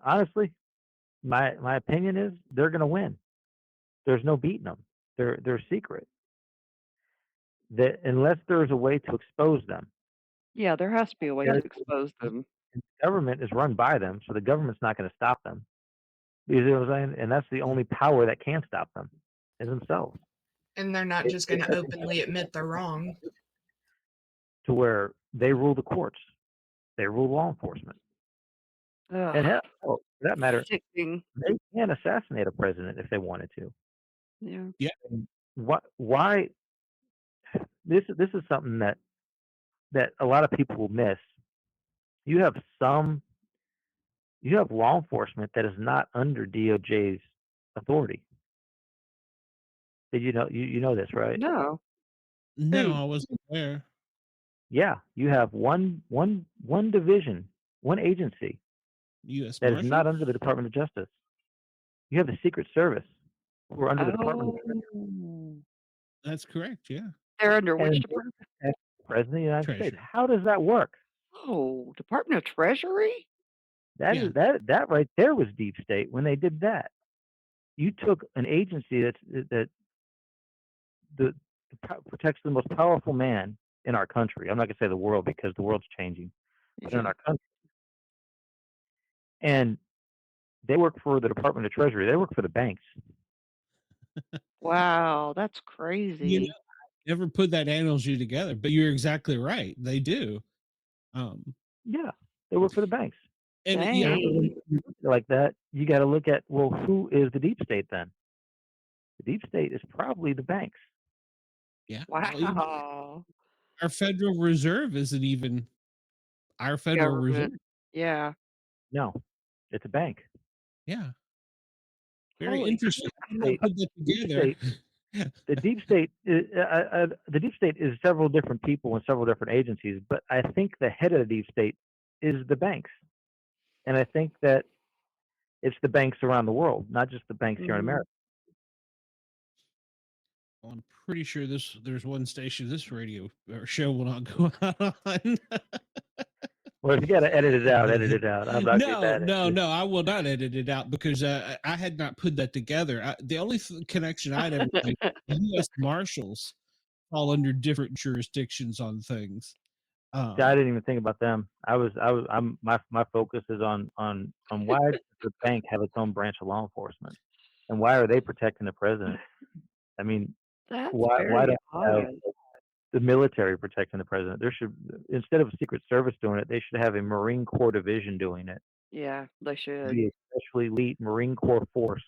Speaker 3: Honestly, my opinion is they're going to win. There's no beating them. They're secret. That unless there's a way to expose them,
Speaker 2: Yeah, there has to be a way to
Speaker 3: their
Speaker 2: expose them.
Speaker 3: government is run by them, so the government's not going to stop them. You see what I'm saying? And that's the only power that can stop them is themselves.
Speaker 4: And they're not just going to openly admit they're wrong.
Speaker 3: To where they rule the courts, they rule law enforcement, and
Speaker 2: Ugh.
Speaker 3: hell, for that matter,
Speaker 2: Sickening.
Speaker 3: they can assassinate a president if they wanted to.
Speaker 2: Yeah.
Speaker 1: Yeah.
Speaker 3: And why this is something that a lot of people will miss. You have some you have law enforcement that is not under DOJ's authority. Did you know you know this, right?
Speaker 2: No.
Speaker 1: No,
Speaker 2: Who?
Speaker 1: I wasn't there.
Speaker 3: Yeah, you have one division, one agency
Speaker 1: U.S.
Speaker 3: that is not
Speaker 1: Marshals?
Speaker 3: under the Department of Justice. You have the Secret Service who are under the Department of Justice.
Speaker 2: Oh.
Speaker 1: That's correct. Yeah.
Speaker 2: They're under which
Speaker 3: And
Speaker 2: department?
Speaker 3: as President of the United States.
Speaker 1: Treasury.
Speaker 3: How does that work?
Speaker 2: Oh, Department of Treasury?
Speaker 3: That
Speaker 1: Yeah.
Speaker 3: is that right there was deep state when they did that. You took an agency that the protects the most powerful man in our country. I'm not going to say the world because the world's changing, but in
Speaker 2: Yeah.
Speaker 3: our country, and they work for the Department of Treasury. They work for the banks.
Speaker 2: Wow, that's
Speaker 1: You know,
Speaker 2: crazy.
Speaker 1: never put that analogy together, but you're exactly right. They do. Um,
Speaker 3: Yeah, they work for the banks.
Speaker 1: and yeah,
Speaker 3: And so when
Speaker 2: Dang.
Speaker 3: you look at it like that, you got to look at, well, who is the deep state then? The deep state is probably the banks.
Speaker 1: yeah. Well,
Speaker 2: Wow.
Speaker 1: our Federal Reserve isn't even our Federal Reserve.
Speaker 2: Government. Yeah.
Speaker 3: No, it's a bank.
Speaker 1: Yeah. Very
Speaker 2: Holy
Speaker 1: interesting. I did not
Speaker 3: State,
Speaker 1: put that
Speaker 3: deep
Speaker 1: together.
Speaker 3: state, the deep state is several different people and several different agencies, but I think the head of the deep state is the banks. And I think that it's the banks around the world, not just the banks here in
Speaker 2: Mhm.
Speaker 3: America.
Speaker 1: Well, I'm pretty sure there's one station this radio or show will not go out on.
Speaker 3: Well, if you got to edit it out, edit it out. I'm not getting
Speaker 1: No,
Speaker 3: that
Speaker 1: no,
Speaker 3: in.
Speaker 1: no. I will not edit it out because I had not put that together. The only connection I'd ever made, U.S. Marshals fall under different jurisdictions on things.
Speaker 3: See, I didn't even think about them. My focus is on why does the bank have its own branch of law enforcement, and why are they protecting the president? I mean,
Speaker 2: That's
Speaker 3: why
Speaker 2: very
Speaker 3: don't we have
Speaker 2: odd.
Speaker 3: the military protecting the president? There should, instead of a Secret Service doing it, they should have a Marine Corps division doing it.
Speaker 2: Yeah, they should.
Speaker 3: Be a specially elite Marine Corps force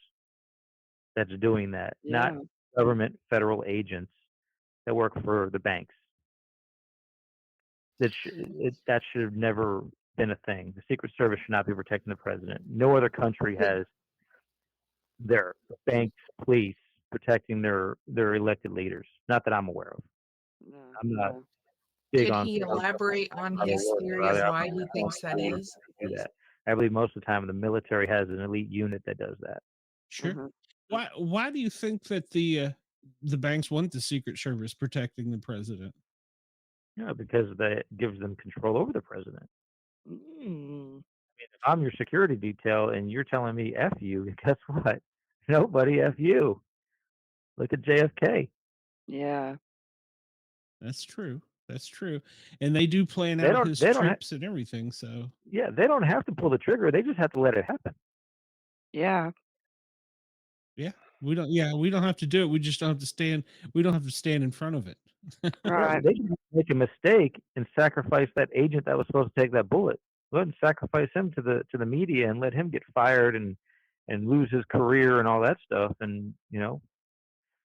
Speaker 3: that's doing that, not
Speaker 2: Yeah.
Speaker 3: government federal agents that work for the banks. That should have never been a thing. The Secret Service should not be protecting the president. No other country has their banks, police protecting their elected leaders. Not that I'm aware of.
Speaker 2: No,
Speaker 3: I'm not
Speaker 2: no.
Speaker 3: big
Speaker 4: Could
Speaker 3: on
Speaker 4: he elaborate on his theory of why he thinks that is?
Speaker 3: do that. I believe most of the time the military has an elite unit that does that.
Speaker 1: Sure.
Speaker 2: Mhm.
Speaker 1: Why do you think that the banks want the Secret Service protecting the president?
Speaker 3: Yeah, because that gives them control over the president.
Speaker 2: Mm.
Speaker 3: If I'm your security detail and you're telling me F you, guess what? Nobody F you. Look at JFK.
Speaker 2: Yeah.
Speaker 1: That's true. That's true. And they do plan
Speaker 3: They
Speaker 1: out
Speaker 3: don't
Speaker 1: his
Speaker 3: they don't ha-
Speaker 1: trips and everything. So
Speaker 3: yeah, they don't have to pull the trigger. They just have to let it happen.
Speaker 2: Yeah.
Speaker 1: yeah, we don't have to do it. We just don't have to stand. We don't have to stand in front of it.
Speaker 3: Yeah,
Speaker 2: Right.
Speaker 3: they can make a mistake and sacrifice that agent that was supposed to take that bullet. Go ahead and sacrifice him to the media and let him get fired and lose his career and all that stuff. And
Speaker 2: Yeah.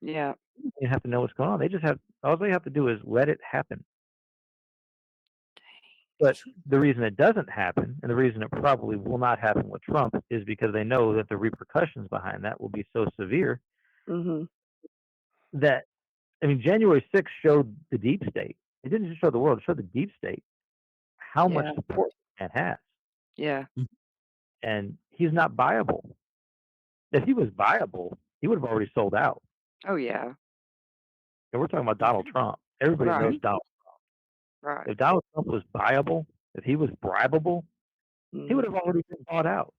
Speaker 3: you have to know what's going on. They just have all they have to do is let it happen. But the reason it doesn't happen, and the reason it probably will not happen with Trump, is because they know that the repercussions behind that will be so severe
Speaker 2: Mhm.
Speaker 3: that January 6th showed the deep state. It didn't just show the world; it showed the deep state how much
Speaker 2: Yeah.
Speaker 3: support that has.
Speaker 2: Yeah.
Speaker 3: And he's not viable. If he was viable, he would have already sold out.
Speaker 2: Oh yeah.
Speaker 3: And we're talking about Donald Trump. Everybody knows
Speaker 2: Right.
Speaker 3: Donald.
Speaker 2: Right.
Speaker 3: If Donald Trump was viable, if he was bribable, he would
Speaker 2: Mhm.
Speaker 3: have already been bought out.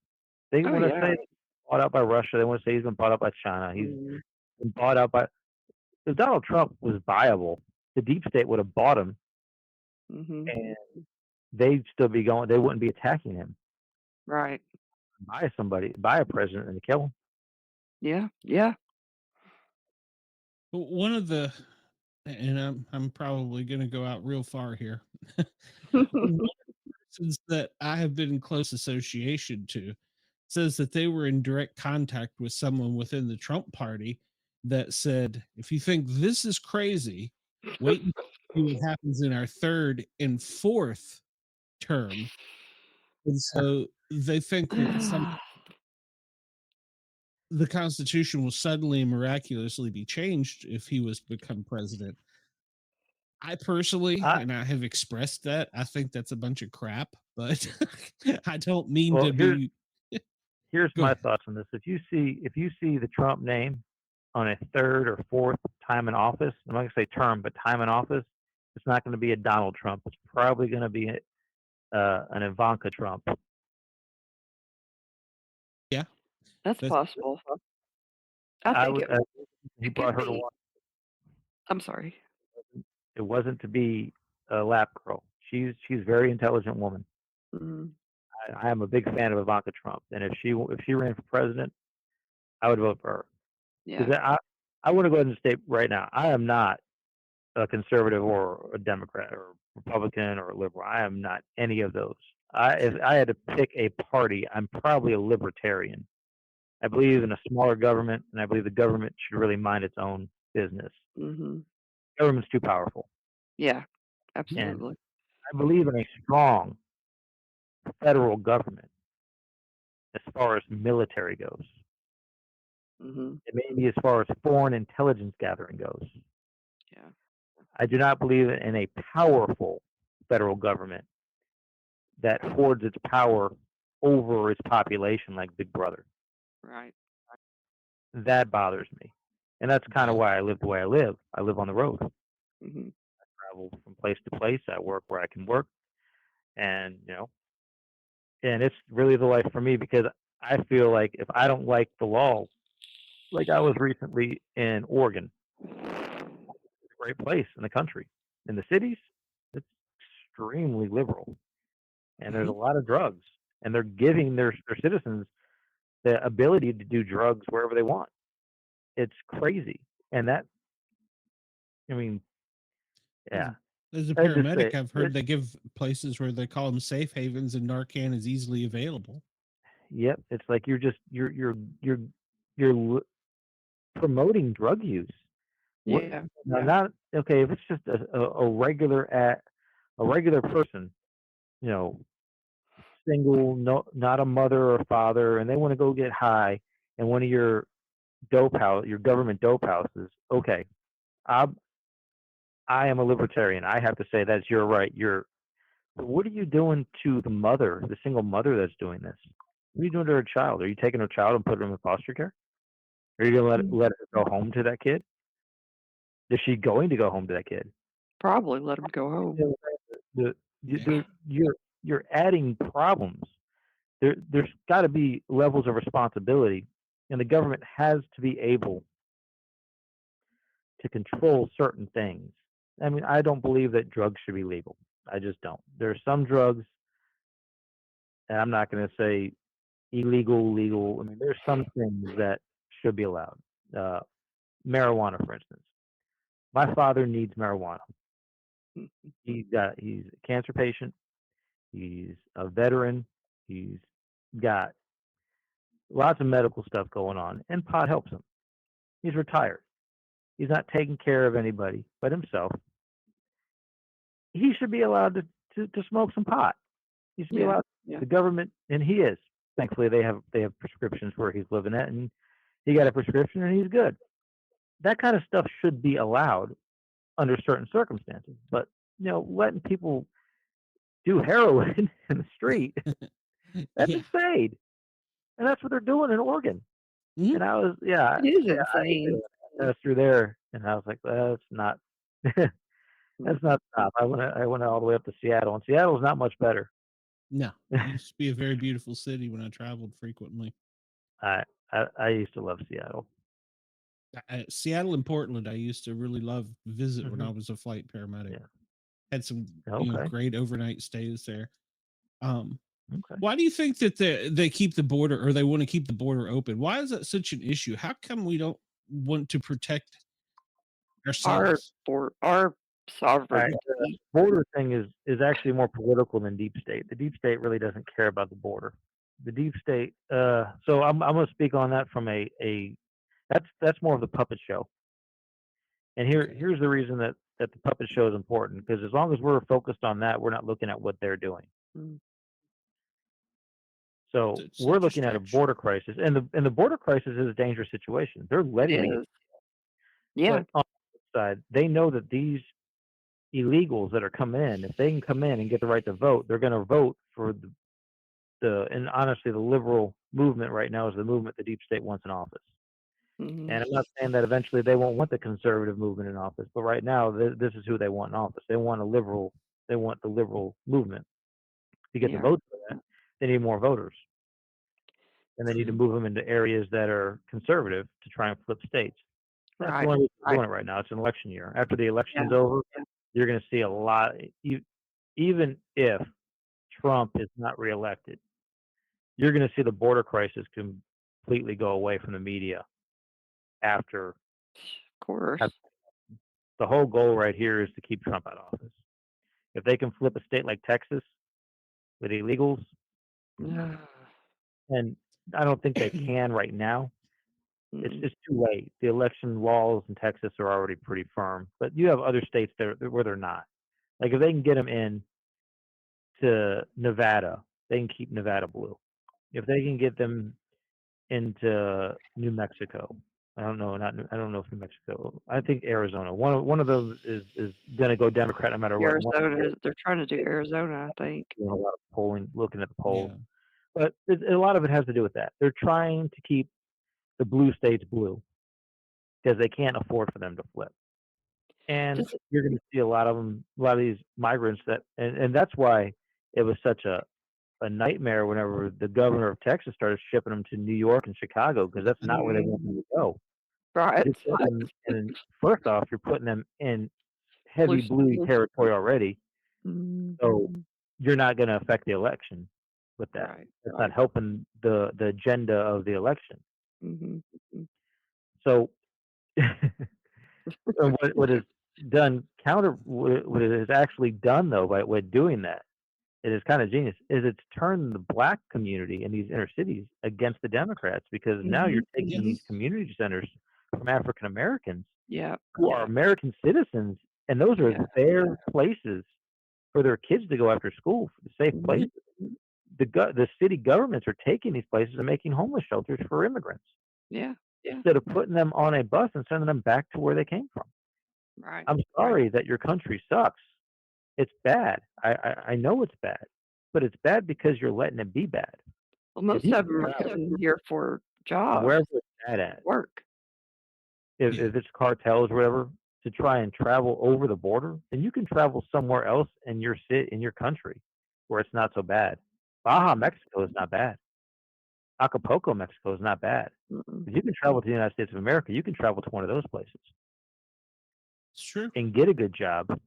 Speaker 3: They
Speaker 2: Oh
Speaker 3: want to
Speaker 2: yeah.
Speaker 3: say he's bought out by Russia. They want to say he's been bought out by China. He's
Speaker 2: Mhm.
Speaker 3: been bought out by. If Donald Trump was viable, the deep state would have bought him,
Speaker 2: Mhm.
Speaker 3: and they'd still be going. They wouldn't be attacking him.
Speaker 2: Right.
Speaker 3: Buy a president, and kill him.
Speaker 2: Yeah. Yeah.
Speaker 1: But one of the, and I'm probably going to go out real far here. One persons that I have been in close association to says that they were in direct contact with someone within the Trump party that said, if you think this is crazy, wait and see what happens in our third and fourth term. And so they think that the Constitution will suddenly and miraculously be changed if he was to become president. I personally,
Speaker 3: I,
Speaker 1: and I have expressed that, I think that's a bunch of crap, but I don't mean
Speaker 3: well,
Speaker 1: to be.
Speaker 3: here's
Speaker 1: Go
Speaker 3: my
Speaker 1: ahead.
Speaker 3: thoughts on this. If you see the Trump name on a third or fourth time in office, I'm not going to say term, but time in office, it's not going to be a Donald Trump. It's probably going to be an Ivanka Trump.
Speaker 1: Yeah,
Speaker 2: That's
Speaker 1: that's
Speaker 2: possible. I
Speaker 3: I
Speaker 2: think
Speaker 3: would. He
Speaker 2: it could
Speaker 3: brought her to
Speaker 2: be.
Speaker 3: one.
Speaker 2: I'm sorry.
Speaker 3: It wasn't to be a lap girl. She's a very intelligent woman.
Speaker 2: Mhm.
Speaker 3: I am a big fan of Ivanka Trump, and if she ran for president, I would vote for her.
Speaker 2: Yeah.
Speaker 3: Because I want to go ahead and state right now, I am not a conservative or a Democrat or Republican or a liberal. I am not any of those. If I had to pick a party, I'm probably a libertarian. I believe in a smaller government, and I believe the government should really mind its own business.
Speaker 2: Mhm.
Speaker 3: Government's too powerful,
Speaker 2: Yeah.
Speaker 3: and
Speaker 2: Absolutely.
Speaker 3: I believe in a strong federal government as far as military goes.
Speaker 2: Mhm.
Speaker 3: And maybe as far as foreign intelligence gathering goes.
Speaker 2: Yeah.
Speaker 3: I do not believe in a powerful federal government that hoards its power over its population like Big Brother.
Speaker 2: Right.
Speaker 3: That bothers me. And that's kind of
Speaker 1: Yeah.
Speaker 3: why I live the way I live. I live on the road.
Speaker 2: Hmm.
Speaker 3: Travel from place to place. I work where I can work. And, and it's really the life for me because I feel like if I don't like the law, like I was recently in Oregon, it's a great place in the country. In the cities, it's extremely liberal. And there's a
Speaker 1: Mhm.
Speaker 3: lot of drugs. And they're giving their citizens the ability to do drugs wherever they want. It's crazy. And that, I mean,
Speaker 1: As
Speaker 3: yeah.
Speaker 1: as a
Speaker 3: I just say
Speaker 1: paramedic, I've heard they give places where they call them safe havens and Narcan is easily available.
Speaker 3: yep. It's like you're promoting drug use. What
Speaker 2: Yeah.
Speaker 3: now?
Speaker 2: Yeah.
Speaker 3: Not okay. If it's just a regular person, you know, single, no, not a mother or father, and they want to go get high, and one of your government dope houses. Okay, I I am a libertarian. I have to say that's your right. What are you doing to the single mother that's doing this? What are you doing to her child? Are you taking her child and putting her in foster care? Are you gonna
Speaker 2: Mm.
Speaker 3: let her go home to that kid? Is she going to go home to that kid?
Speaker 2: Probably let them go home.
Speaker 3: You know,
Speaker 1: Yeah.
Speaker 3: you're adding problems. There's got to be levels of responsibility, and the government has to be able to control certain things. I mean, I don't believe that drugs should be legal. I just don't. There are some drugs, and I'm not going to say illegal, legal. I mean, there's some things that should be allowed. Uh, Marijuana, for instance. My father needs marijuana.
Speaker 2: Mm.
Speaker 3: He's a cancer patient. He's a veteran. He's got lots of medical stuff going on, and pot helps him. He's retired. He's not taking care of anybody but himself. He should be allowed to smoke some pot. He should be
Speaker 2: Yeah.
Speaker 3: allowed.
Speaker 2: Yeah.
Speaker 3: The government, and he is. Thankfully, they have prescriptions where he's living at, and he got a prescription, and he's good. That kind of stuff should be allowed under certain circumstances. But letting people do heroin in the street, that's
Speaker 1: Yeah.
Speaker 3: insane. And that's what they're doing in Oregon.
Speaker 1: Mhm.
Speaker 3: And I was, yeah,
Speaker 2: It is
Speaker 3: yeah,
Speaker 2: insane.
Speaker 3: I passed through there, and I was like, that's not, that's
Speaker 2: Mhm.
Speaker 3: not stop. I went all the way up to Seattle, and Seattle's not much better.
Speaker 1: No, it used to be a very beautiful city when I traveled frequently.
Speaker 3: I, I used to love Seattle.
Speaker 1: Seattle and Portland, I used to really love visit when
Speaker 3: Hmm.
Speaker 1: I was a flight paramedic.
Speaker 3: Yeah.
Speaker 1: Had some,
Speaker 3: Okay.
Speaker 1: great overnight stays there. Um,
Speaker 3: Okay.
Speaker 1: why do you think that they keep the border or they want to keep the border open? Why is that such an issue? How come we don't want to protect
Speaker 2: Our
Speaker 1: ourselves?
Speaker 2: our
Speaker 3: All right.
Speaker 2: sovereignty.
Speaker 3: Border thing is actually more political than deep state. The deep state really doesn't care about the border. The deep state. So I'm going to speak on that from a that's more of the puppet show. And
Speaker 1: Okay.
Speaker 3: here's the reason that the puppet show is important because as long as we're focused on that, we're not looking at what they're doing.
Speaker 2: Mm.
Speaker 1: So
Speaker 3: So
Speaker 1: it's a
Speaker 3: we're looking at a
Speaker 1: distraction.
Speaker 3: border crisis, and the border crisis is a dangerous situation. They're
Speaker 2: It
Speaker 3: letting it,
Speaker 2: is. Yeah.
Speaker 3: but on the side, they know that these illegals that are coming in, if they can come in and get the right to vote, they're going to vote for and honestly, the liberal movement right now is the movement the deep state wants in office.
Speaker 2: Mhm.
Speaker 3: And I'm not saying that eventually they won't want the conservative movement in office, but right now this is who they want in office. They want a liberal. They want the liberal movement to get the
Speaker 2: Yeah.
Speaker 3: votes for that. They need more voters, and they need to
Speaker 1: Mhm.
Speaker 3: move them into areas that are conservative to try and flip states. That's the
Speaker 2: Right.
Speaker 3: only reason they're
Speaker 2: Right.
Speaker 3: doing it right now. It's an election year. After the
Speaker 2: Yeah.
Speaker 3: election's over,
Speaker 2: Yeah.
Speaker 3: you're going to see a lot. Even if Trump is not reelected, you're going to see the border crisis completely go away from the media after.
Speaker 2: Of course.
Speaker 3: The whole goal right here is to keep Trump out of office. If they can flip a state like Texas with illegals, and I don't think they can right now. It's
Speaker 2: Mm.
Speaker 3: just too late. The election laws in Texas are already pretty firm, but you have other states where they're not. Like if they can get them in to Nevada, they can keep Nevada blue. If they can get them into New Mexico, I don't know. I don't know if New Mexico. I think Arizona. One of those is going to go Democrat no matter what.
Speaker 2: Arizona, they're trying to do Arizona, I think.
Speaker 3: Doing a lot of polling, looking at the polls.
Speaker 1: Yeah.
Speaker 3: But a lot of it has to do with that. They're trying to keep the blue states blue because they can't afford for them to flip. And
Speaker 2: Does it
Speaker 3: you're going to see a lot of them, a lot of these migrants and that's why it was such a nightmare whenever the governor of Texas started shipping them to New York and Chicago because that's not where they want
Speaker 2: mm,
Speaker 3: them to go.
Speaker 2: right.
Speaker 3: You're putting them in, first off, you're putting them in heavy
Speaker 2: Blue
Speaker 3: blue
Speaker 2: states.
Speaker 3: territory already, so
Speaker 2: Mhm.
Speaker 3: you're not going to affect the election with that.
Speaker 2: Right,
Speaker 3: It's not
Speaker 2: right.
Speaker 3: helping the agenda of the election.
Speaker 2: Mhm, mhm.
Speaker 3: So what is done counter what it has actually done though by doing that, it is kind of genius, is it's turned the black community in these inner cities against the Democrats because now you're
Speaker 2: Mhm.
Speaker 3: taking these
Speaker 1: Yes.
Speaker 3: community centers from African Americans
Speaker 2: Yep,
Speaker 3: who are
Speaker 2: yep,
Speaker 3: American citizens, and those are
Speaker 2: yeah.
Speaker 3: their places for their kids to go after school, safe
Speaker 2: Mhm.
Speaker 3: places. The city governments are taking these places and making homeless shelters for immigrants
Speaker 2: Yeah, yeah.
Speaker 3: instead of putting them on a bus and sending them back to where they came from.
Speaker 2: Right,
Speaker 3: I'm
Speaker 2: right.
Speaker 3: sorry that your country sucks. It's bad. I know it's bad, but it's bad because you're letting it be bad.
Speaker 2: Well,
Speaker 3: If
Speaker 2: most
Speaker 3: you
Speaker 2: of
Speaker 3: can
Speaker 2: them are
Speaker 3: travel
Speaker 2: coming here for
Speaker 3: wherever
Speaker 2: jobs,
Speaker 3: it's bad at,
Speaker 2: work.
Speaker 3: if
Speaker 1: Yeah.
Speaker 3: it's cartels or whatever, to try and travel over the border, then you can travel somewhere else in your country where it's not so bad. Baja,
Speaker 2: Mhm,
Speaker 3: Mexico is not bad. Acapulco, Mexico is not bad.
Speaker 2: mm-mm,
Speaker 3: If you can travel to the United States of America, you can travel to one of those places
Speaker 1: It's true.
Speaker 3: and get a good job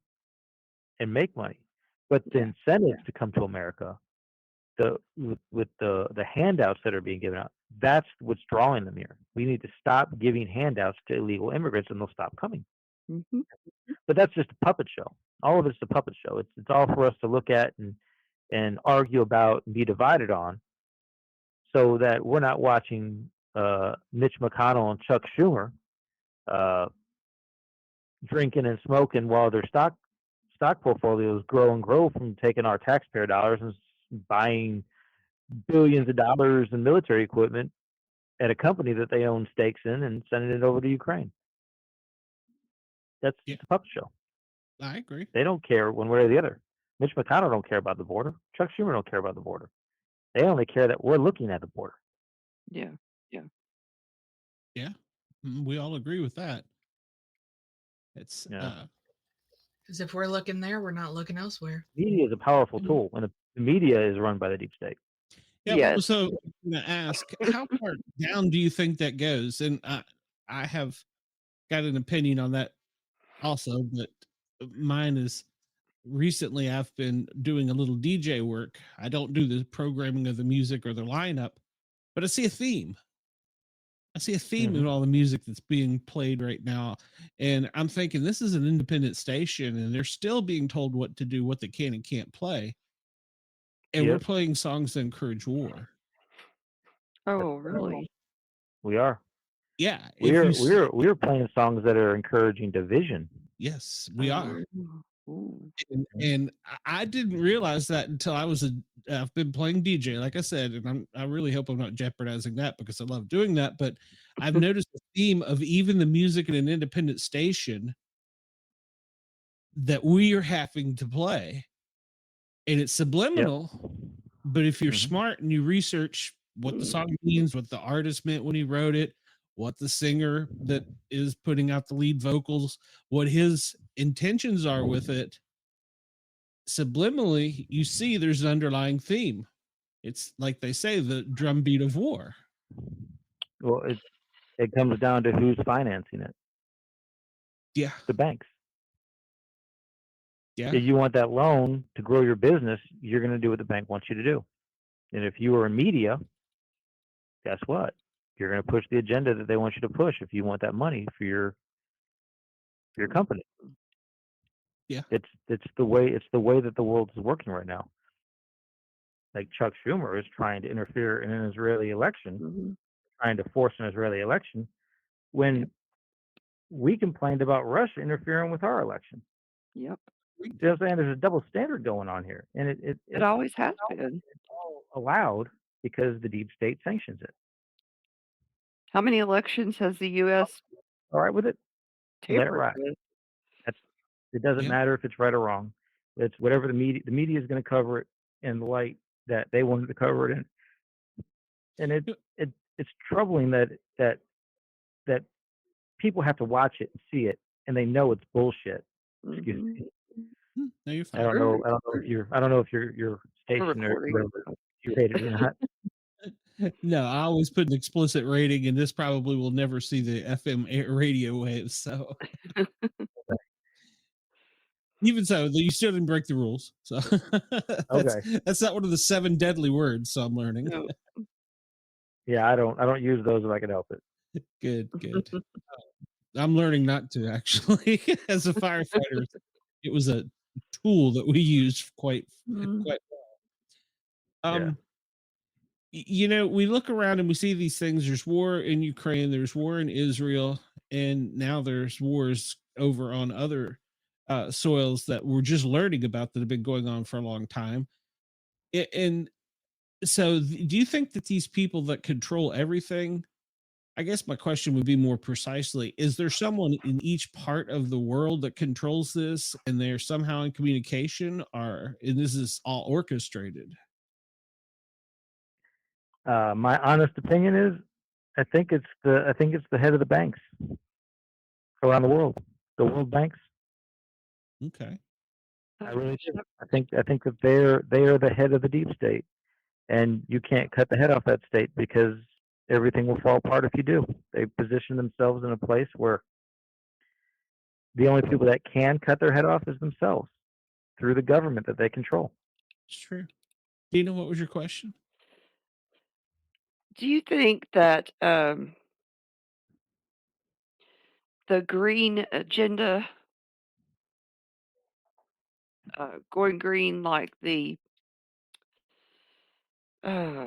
Speaker 3: and make money. But the
Speaker 2: yeah,
Speaker 3: incentives
Speaker 2: yeah.
Speaker 3: to come to America, with the handouts that are being given out, that's what's drawing them here. We need to stop giving handouts to illegal immigrants, and they'll stop coming.
Speaker 2: Mhm.
Speaker 3: But that's just a puppet show. All of it's a puppet show. It's all for us to look at and argue about and be divided on, so that we're not watching Mitch McConnell and Chuck Schumer uh, drinking and smoking while their stock portfolios grow and grow from taking our taxpayer dollars and buying billions of dollars in military equipment at a company that they own stakes in and sending it over to Ukraine. That's
Speaker 1: Yeah,
Speaker 3: it's a puppet show.
Speaker 1: I agree.
Speaker 3: They don't care one way or the other. Mitch McConnell don't care about the border. Chuck Schumer don't care about the border. They only care that we're looking at the border.
Speaker 2: Yeah, yeah.
Speaker 1: Yeah. We all agree with that. It's
Speaker 3: Yeah,
Speaker 4: Because if we're looking there, we're not looking elsewhere.
Speaker 3: media is a powerful
Speaker 2: Mhm.
Speaker 3: tool, and the media is run by the deep state.
Speaker 1: yeah.
Speaker 2: Yes.
Speaker 1: So I'm gonna ask, how far down do you think that goes? And I have got an opinion on that also, but mine is recently I've been doing a little DJ work. I don't do the programming of the music or the lineup, but I see a theme. I see a theme
Speaker 3: Hmm.
Speaker 1: in all the music that's being played right now. And I'm thinking this is an independent station and they're still being told what to do, what they can and can't play. And we're
Speaker 3: Yep,
Speaker 1: playing songs that encourage war.
Speaker 3: that's
Speaker 2: Oh,
Speaker 3: correct.
Speaker 2: really?
Speaker 3: We are.
Speaker 1: Yeah. If
Speaker 3: We're
Speaker 1: you,
Speaker 3: we're we're playing songs that are encouraging division.
Speaker 1: yes, we are.
Speaker 2: Oh, ooh.
Speaker 3: Mhm.
Speaker 1: And I didn't realize that until I've been playing DJ, like I said, and I really hope I'm not jeopardizing that because I love doing that. But I've noticed the theme of even the music in an independent station that we are having to play, and it's
Speaker 3: Yep.
Speaker 1: subliminal. But if you're
Speaker 3: Hmm.
Speaker 1: smart and you research what the
Speaker 2: Mm,
Speaker 1: song means, what the artist meant when he wrote it, what the singer that is putting out the lead vocals, what his intentions are with it, subliminally, you see there's an underlying theme. It's like they say, the drumbeat of war.
Speaker 3: Well, it comes down to who's financing it.
Speaker 1: Yeah,
Speaker 3: The banks.
Speaker 1: yeah,
Speaker 3: If you want that loan to grow your business, you're going to do what the bank wants you to do. And if you are in media, guess what? You're going to push the agenda that they want you to push if you want that money for your
Speaker 2: mm,
Speaker 3: company.
Speaker 1: yeah,
Speaker 3: It's the way that the world is working right now. Like Chuck Schumer is trying to interfere in an Israeli election,
Speaker 2: mhm.
Speaker 3: trying to force an Israeli election
Speaker 2: Yep,
Speaker 3: when we complained about Russia interfering with our election.
Speaker 2: yep.
Speaker 3: You know what I'm saying? There's a double standard going on here, and
Speaker 2: It always has been.
Speaker 3: it's all allowed because the deep state sanctions it.
Speaker 2: How many elections has the US
Speaker 3: All right with it, let it
Speaker 2: tampered
Speaker 3: ride.
Speaker 2: with?
Speaker 3: That's it. Doesn't
Speaker 1: yeah,
Speaker 3: matter if it's right or wrong. It's whatever the media is going to cover it in the light that they wanted to cover it in. and it's troubling that people have to watch it and see it, and they know it's bullshit. Excuse
Speaker 2: Mhm.
Speaker 3: me.
Speaker 1: No, you're
Speaker 3: I
Speaker 1: fine.
Speaker 3: don't
Speaker 2: Sure.
Speaker 3: know. I don't know if your
Speaker 2: We're
Speaker 3: station or
Speaker 2: recording.
Speaker 3: wherever you rated or not.
Speaker 1: No, I always put an explicit rating, and this probably will never see the FM radio waves. So even so, you still didn't break the rules. So that's
Speaker 3: Okay.
Speaker 1: that's not one of the 7 deadly words. So I'm learning.
Speaker 2: No.
Speaker 3: Yeah, I don't use those if I can help it.
Speaker 1: Good, good. I'm learning not to actually. As a firefighter, it was a tool that we used
Speaker 2: Mhm.
Speaker 1: quite.
Speaker 3: Yeah.
Speaker 1: Um, we look around and we see these things. There's war in Ukraine, there's war in Israel, and now there's wars over on other soils that we're just learning about that have been going on for a long time. And so, do you think that these people that control everything? I guess my question would be more precisely: is there someone in each part of the world that controls this, and they're somehow in communication, or and this is all orchestrated?
Speaker 3: My honest opinion is, I think it's the head of the banks around the world, the world banks.
Speaker 1: Okay,
Speaker 3: I
Speaker 2: That's
Speaker 3: really do.
Speaker 2: that
Speaker 3: I think that they are the head of the deep state, and you can't cut the head off that state because everything will fall apart if you do. They position themselves in a place where the only people that can cut their head off is themselves through the government that they control.
Speaker 1: it's true. Dina, what was your question?
Speaker 2: Do you think that, the green agenda, going green, like the, uh,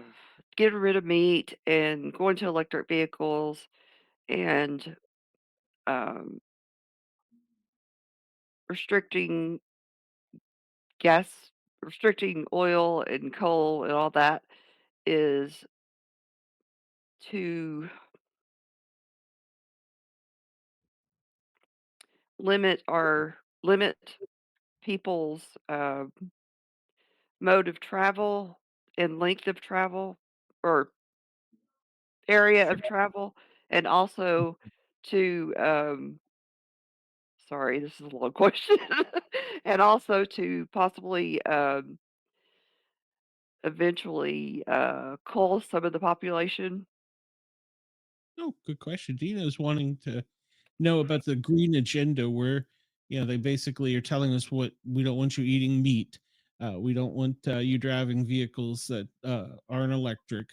Speaker 2: getting rid of meat and going to electric vehicles and, um, restricting gas restricting oil and coal and all that is to limit people's, mode of travel and length of travel or area of travel, and also to, sorry, this is a long question, and also to possibly, eventually, cull some of the population.
Speaker 1: Oh, good question. Dina's wanting to know about the green agenda, where they basically are telling us what we don't want you eating meat. We don't want you driving vehicles that aren't electric.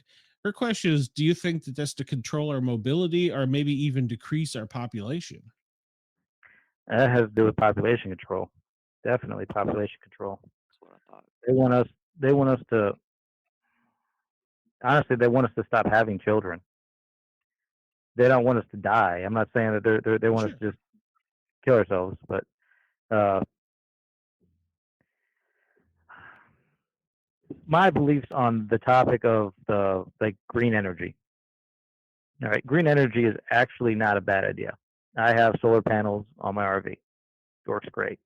Speaker 1: Her question is: do you think that that's to control our mobility, or maybe even decrease our population?
Speaker 3: And that has to do with population control. Definitely population control.
Speaker 2: That's what I thought.
Speaker 3: They want us. They want us to. Honestly, they want us to stop having children. They don't want us to die. I'm not saying that they want us
Speaker 1: Sure.
Speaker 3: to just kill ourselves, but uh, my beliefs on the topic of the like green energy. All right, green energy is actually not a bad idea. I have solar panels on my RV. Works great.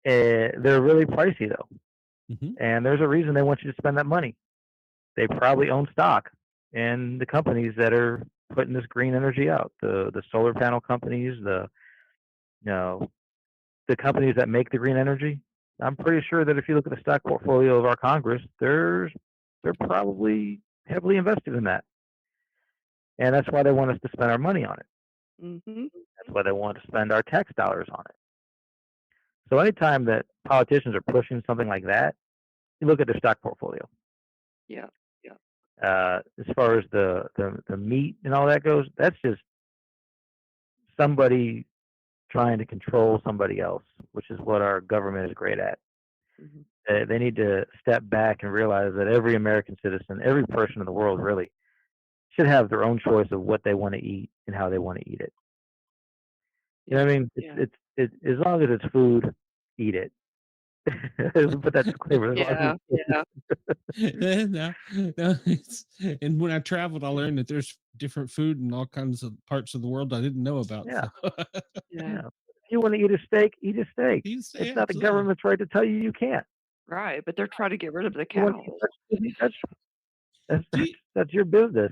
Speaker 3: They're really pricey though,
Speaker 1: Hmm.
Speaker 3: and there's a reason they want you to spend that money. They probably own stock in the companies that are putting this green energy out. The solar panel companies, you know the companies that make the green energy. I'm pretty sure that if you look at the stock portfolio of our Congress, they're probably heavily invested in that, and that's why they want us to spend our money on it.
Speaker 2: Mhm.
Speaker 3: That's why they want to spend our tax dollars on it. So anytime that politicians are pushing something like that, you look at their stock portfolio.
Speaker 2: Yeah, yeah.
Speaker 3: As far as the meat and all that goes, that's just somebody trying to control somebody else, which is what our government is great at.
Speaker 2: Mhm.
Speaker 3: They need to step back and realize that every American citizen, every person in the world, really should have their own choice of what they want to eat and how they want to eat it. You know
Speaker 2: Yeah,
Speaker 3: what I mean?
Speaker 2: yeah.
Speaker 3: As long as it's food, eat it. But that's disclaimer. As long as
Speaker 2: Yeah, yeah.
Speaker 1: No, no, and when I traveled, I learned that there's different food in all kinds of parts of the world I didn't know about.
Speaker 3: yeah,
Speaker 1: So,
Speaker 2: Yeah.
Speaker 3: yeah. If you want to eat a steak, eat a steak.
Speaker 1: you say
Speaker 3: It's not the
Speaker 1: absolutely.
Speaker 3: government's right to tell you you can't.
Speaker 2: Right, but they're trying to get rid of the
Speaker 3: You want to eat
Speaker 2: cows.
Speaker 3: vegetables, eat vegetables. That's
Speaker 1: Do you,
Speaker 3: that's your business.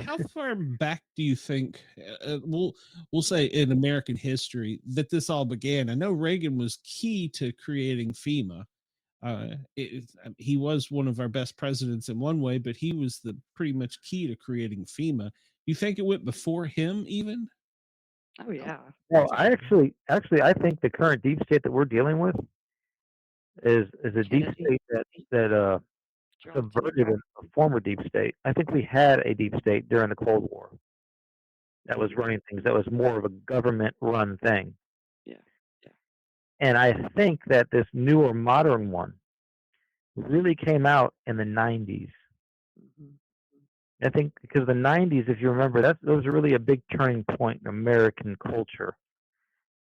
Speaker 1: how far back do you think we'll say in American history that this all began? I know Reagan was key to creating FEMA. He was one of our best presidents in one way, but he was the pretty much key to creating FEMA. You think it went before him even?
Speaker 2: Oh yeah.
Speaker 3: Well, I think the current deep state that we're dealing with is a deep
Speaker 2: Kennedy.
Speaker 3: state that
Speaker 2: Johnson.
Speaker 3: subverted a former deep state. I think we had a deep state during the Cold War that was running things. That was more of a government-run thing.
Speaker 2: Yeah. Yeah.
Speaker 3: And I think that this newer modern one really came out in the 90s.
Speaker 2: Mhm.
Speaker 3: I think because the 90s, if you remember, that was really a big turning point in American culture.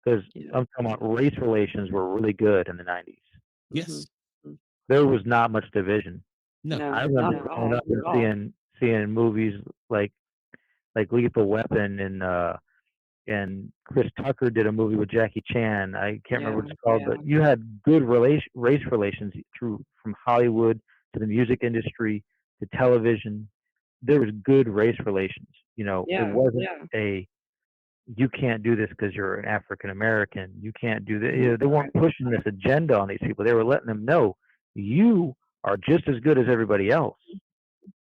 Speaker 3: Because
Speaker 2: Yeah.
Speaker 3: I'm talking about race relations were really good in the 90s.
Speaker 1: Yes.
Speaker 2: Mhm.
Speaker 3: There was not much division.
Speaker 1: No.
Speaker 2: No,
Speaker 3: I
Speaker 2: not
Speaker 3: remember
Speaker 2: at
Speaker 3: growing
Speaker 2: all.
Speaker 3: up and seeing movies like Lethal Weapon and Chris Tucker did a movie with Jackie Chan. I can't remember what
Speaker 2: Yeah.
Speaker 3: it's called,
Speaker 2: Yeah.
Speaker 3: but you had good race relations through from Hollywood to the music industry to television. There was good race relations. You know, it
Speaker 2: Yeah.
Speaker 3: wasn't
Speaker 2: Yeah.
Speaker 3: a you can't do this because you're an African American. You can't do that.
Speaker 2: Mhm.
Speaker 3: They weren't pushing this agenda on these people. They were letting them know you are just as good as everybody else.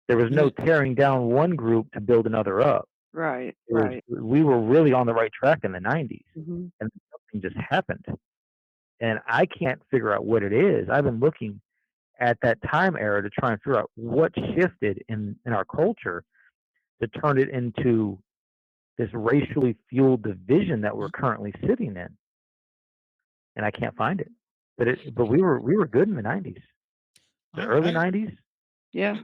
Speaker 3: There was no
Speaker 1: Right.
Speaker 3: tearing down one group to build another up.
Speaker 2: Right.
Speaker 3: It was,
Speaker 2: Right.
Speaker 3: we were really on the right track in the 90s,
Speaker 2: Mhm.
Speaker 3: and something just happened. And I can't figure out what it is. I've been looking at that time era to try and figure out what shifted in our culture to turn it into this racially fueled division that we're currently sitting in. And I can't find it. But we were good in the 90s, the early
Speaker 1: I
Speaker 3: 90s.
Speaker 2: Yeah.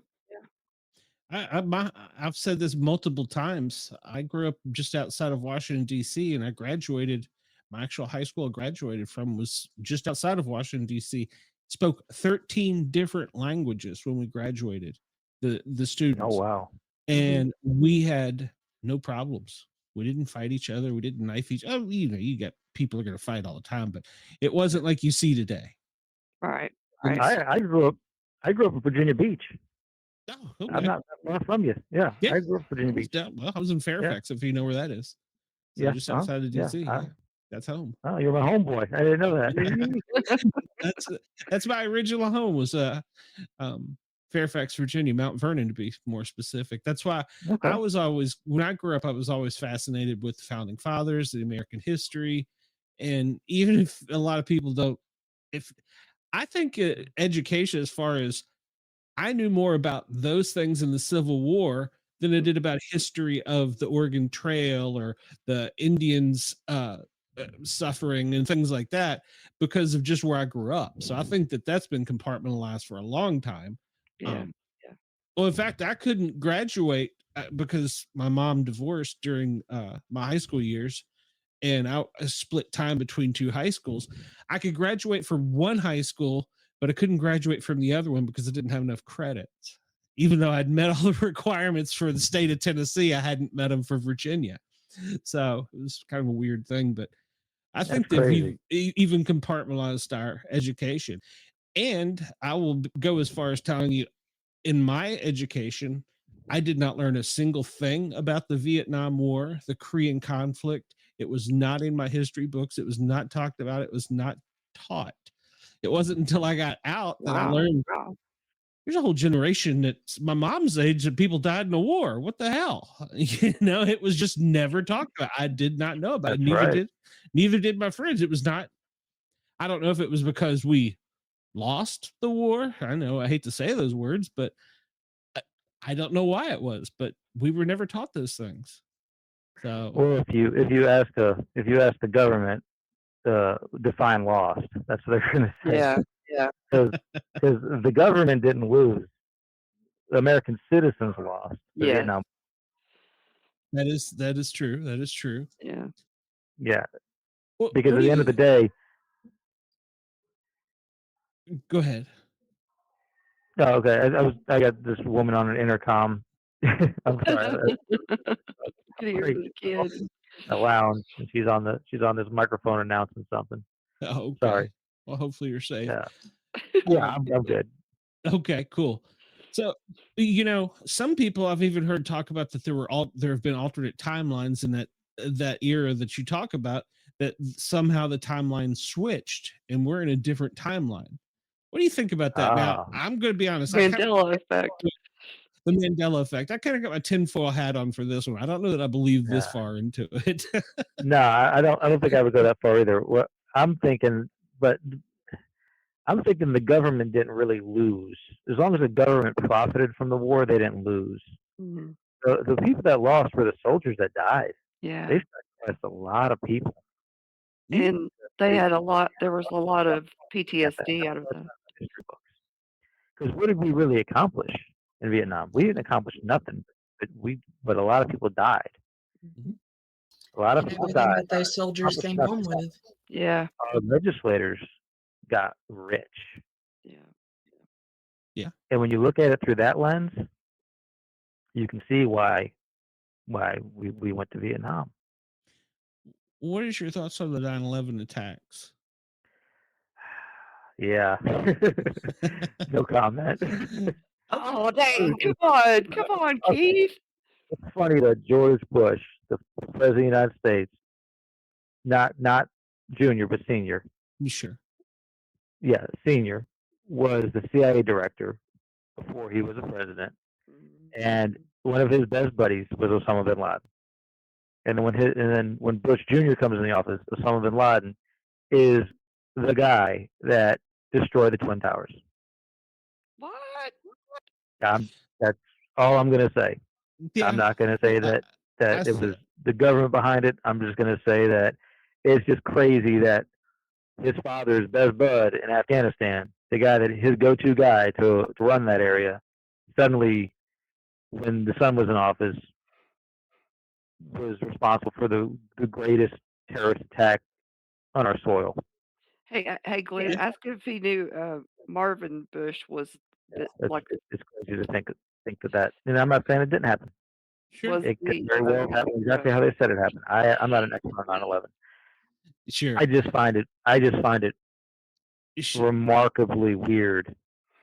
Speaker 1: I've said this multiple times. I grew up just outside of Washington D.C. and I graduated. My actual high school I graduated from was just outside of Washington D.C. Spoke 13 different languages when we graduated. The
Speaker 3: Oh
Speaker 1: students,
Speaker 3: wow.
Speaker 1: and we had no problems. We didn't fight each other. We didn't knife each. Oh, you know, you got people are going to fight all the time, but it wasn't like you see today.
Speaker 2: Right.
Speaker 1: And
Speaker 2: Right.
Speaker 3: I grew up in Virginia Beach.
Speaker 1: oh,
Speaker 3: I'm
Speaker 1: okay.
Speaker 3: not that far from you. Yeah,
Speaker 1: Yeah,
Speaker 3: I grew up in Virginia
Speaker 1: I was
Speaker 3: Beach.
Speaker 1: down. Well, I was in
Speaker 3: Yeah,
Speaker 1: Fairfax, if you know where that is. So
Speaker 3: yeah,
Speaker 1: just outside of
Speaker 3: yeah.
Speaker 1: DC. Yeah, that's home.
Speaker 3: Oh, you're my homeboy. I didn't know that.
Speaker 1: that's that's my original home was um Fairfax, Virginia, Mount Vernon to be more specific. That's why
Speaker 3: Okay.
Speaker 1: I was always when I grew up, I was always fascinated with the founding fathers, the American history, and even if a lot of people don't, if I think education, as far as I knew more about those things in the Civil War than I did about history of the Oregon Trail or the Indians suffering and things like that because of just where I grew up. So I think that that's been compartmentalized for a long time.
Speaker 2: Yeah.
Speaker 1: Yeah. Well, in fact, I couldn't graduate because my mom divorced during my high school years, and I split time between two high schools. I could graduate from one high school, but I couldn't graduate from the other one because I didn't have enough credits. Even though I'd met all the requirements for the state of Tennessee, I hadn't met them for Virginia. So it was kind of a weird thing, but I
Speaker 3: That's
Speaker 1: think that we've
Speaker 3: crazy.
Speaker 1: even compartmentalized our education. And I will go as far as telling you, in my education, I did not learn a single thing about the Vietnam War, the Korean conflict. It was not in my history books. It was not talked about. It was not taught. It wasn't until I got out that I
Speaker 2: Wow.
Speaker 1: learned
Speaker 2: Wow.
Speaker 1: there's a whole generation that's my mom's age that people died in the war. What the hell? You know, it was just never talked about. I did not know about it.
Speaker 3: That's right.
Speaker 1: Neither did my friends. It was not, I don't know if it was because we lost the war. I know I hate to say those words, but I, I don't know why it was, but we were never taught those things. So
Speaker 3: Well, if you ask the government define lost, that's what they're going to say.
Speaker 2: Yeah. Yeah.
Speaker 3: Because the government didn't lose, the American citizens lost the
Speaker 2: Yes.
Speaker 3: Vietnam.
Speaker 1: that is true. That is true.
Speaker 2: Yeah.
Speaker 3: Yeah,
Speaker 1: Well,
Speaker 3: because
Speaker 1: what
Speaker 3: at
Speaker 1: do
Speaker 3: the end of the
Speaker 1: you
Speaker 3: day,
Speaker 1: go ahead?
Speaker 3: oh, okay. I got this woman on an intercom. I'm sorry,
Speaker 2: Could hear
Speaker 3: great.
Speaker 2: the kid.
Speaker 3: A lounge, and she's on this microphone announcing something.
Speaker 1: Oh,
Speaker 3: Sorry.
Speaker 1: okay. Well, hopefully you're safe.
Speaker 3: Yeah, yeah, I'm good.
Speaker 1: Okay, cool. So, some people I've even heard talk about that there have been alternate timelines in that era that you talk about, that somehow the timeline switched and we're in a different timeline. What do you think about that? Now,
Speaker 3: Ah,
Speaker 1: I'm going to be honest. I kind
Speaker 2: Mandela effect.
Speaker 1: of the Mandela effect. I kind of got my tinfoil hat on for this one. I don't know that I believe this
Speaker 3: yeah.
Speaker 1: far into it.
Speaker 3: No, I don't. I don't think I would go that far either. What I'm thinking, but I'm thinking the government didn't really lose. As long as the government profited from the war, they didn't lose.
Speaker 2: Mhm.
Speaker 3: The people that lost were the soldiers that died.
Speaker 2: Yeah.
Speaker 3: They sacrificed a lot of people.
Speaker 1: Mm,
Speaker 2: And they
Speaker 3: They
Speaker 2: had a lot there was a lot of
Speaker 3: got that.
Speaker 2: PTSD out of
Speaker 3: That's
Speaker 2: the
Speaker 3: not in the history books. Because what did we really accomplish in Vietnam? We didn't accomplish nothing. But a lot of people died.
Speaker 1: mhm.
Speaker 3: A lot of
Speaker 4: And
Speaker 3: people
Speaker 4: everything
Speaker 3: died.
Speaker 4: that those soldiers
Speaker 3: Accomplished
Speaker 4: came home
Speaker 3: nothing.
Speaker 4: with.
Speaker 2: Yeah.
Speaker 3: Our legislators got rich.
Speaker 2: Yeah.
Speaker 1: Yeah.
Speaker 3: And when you look at it through that lens, you can see why we went to Vietnam.
Speaker 1: What is your thoughts on the 9/11 attacks?
Speaker 3: Yeah. No comment.
Speaker 2: Oh, dang. Come on, Keith.
Speaker 3: It's funny that George Bush, the president of the United States, not junior but senior,
Speaker 1: Sure.
Speaker 3: yeah, senior, was the CIA director before he was a president, and one of his best buddies was Osama bin Laden. And then when Bush Jr. comes in the office, Osama bin Laden is the guy that destroyed the Twin Towers.
Speaker 2: What?
Speaker 3: That's all I'm gonna say. I'm
Speaker 1: Yeah.
Speaker 3: not gonna say
Speaker 1: I,
Speaker 3: that
Speaker 1: I
Speaker 3: it
Speaker 1: s-
Speaker 3: was the government behind it. I'm just gonna say that it's just crazy that his father's best bud in Afghanistan, the guy that his go-to guy to run that area, suddenly, when the son was in office, was responsible for the greatest terrorist attack on our soil.
Speaker 2: Hey, Glenn,
Speaker 1: yeah,
Speaker 2: ask him if he knew, Marvin Bush was
Speaker 3: Yeah,
Speaker 2: the like,
Speaker 3: it's crazy to think that. And I'm not saying it didn't happen.
Speaker 1: sure.
Speaker 2: was
Speaker 3: It could
Speaker 2: the,
Speaker 3: very well have happened exactly how they said it happened. I'm not an expert on 9/11.
Speaker 1: Sure.
Speaker 3: I just find it
Speaker 1: Sh-
Speaker 3: remarkably weird,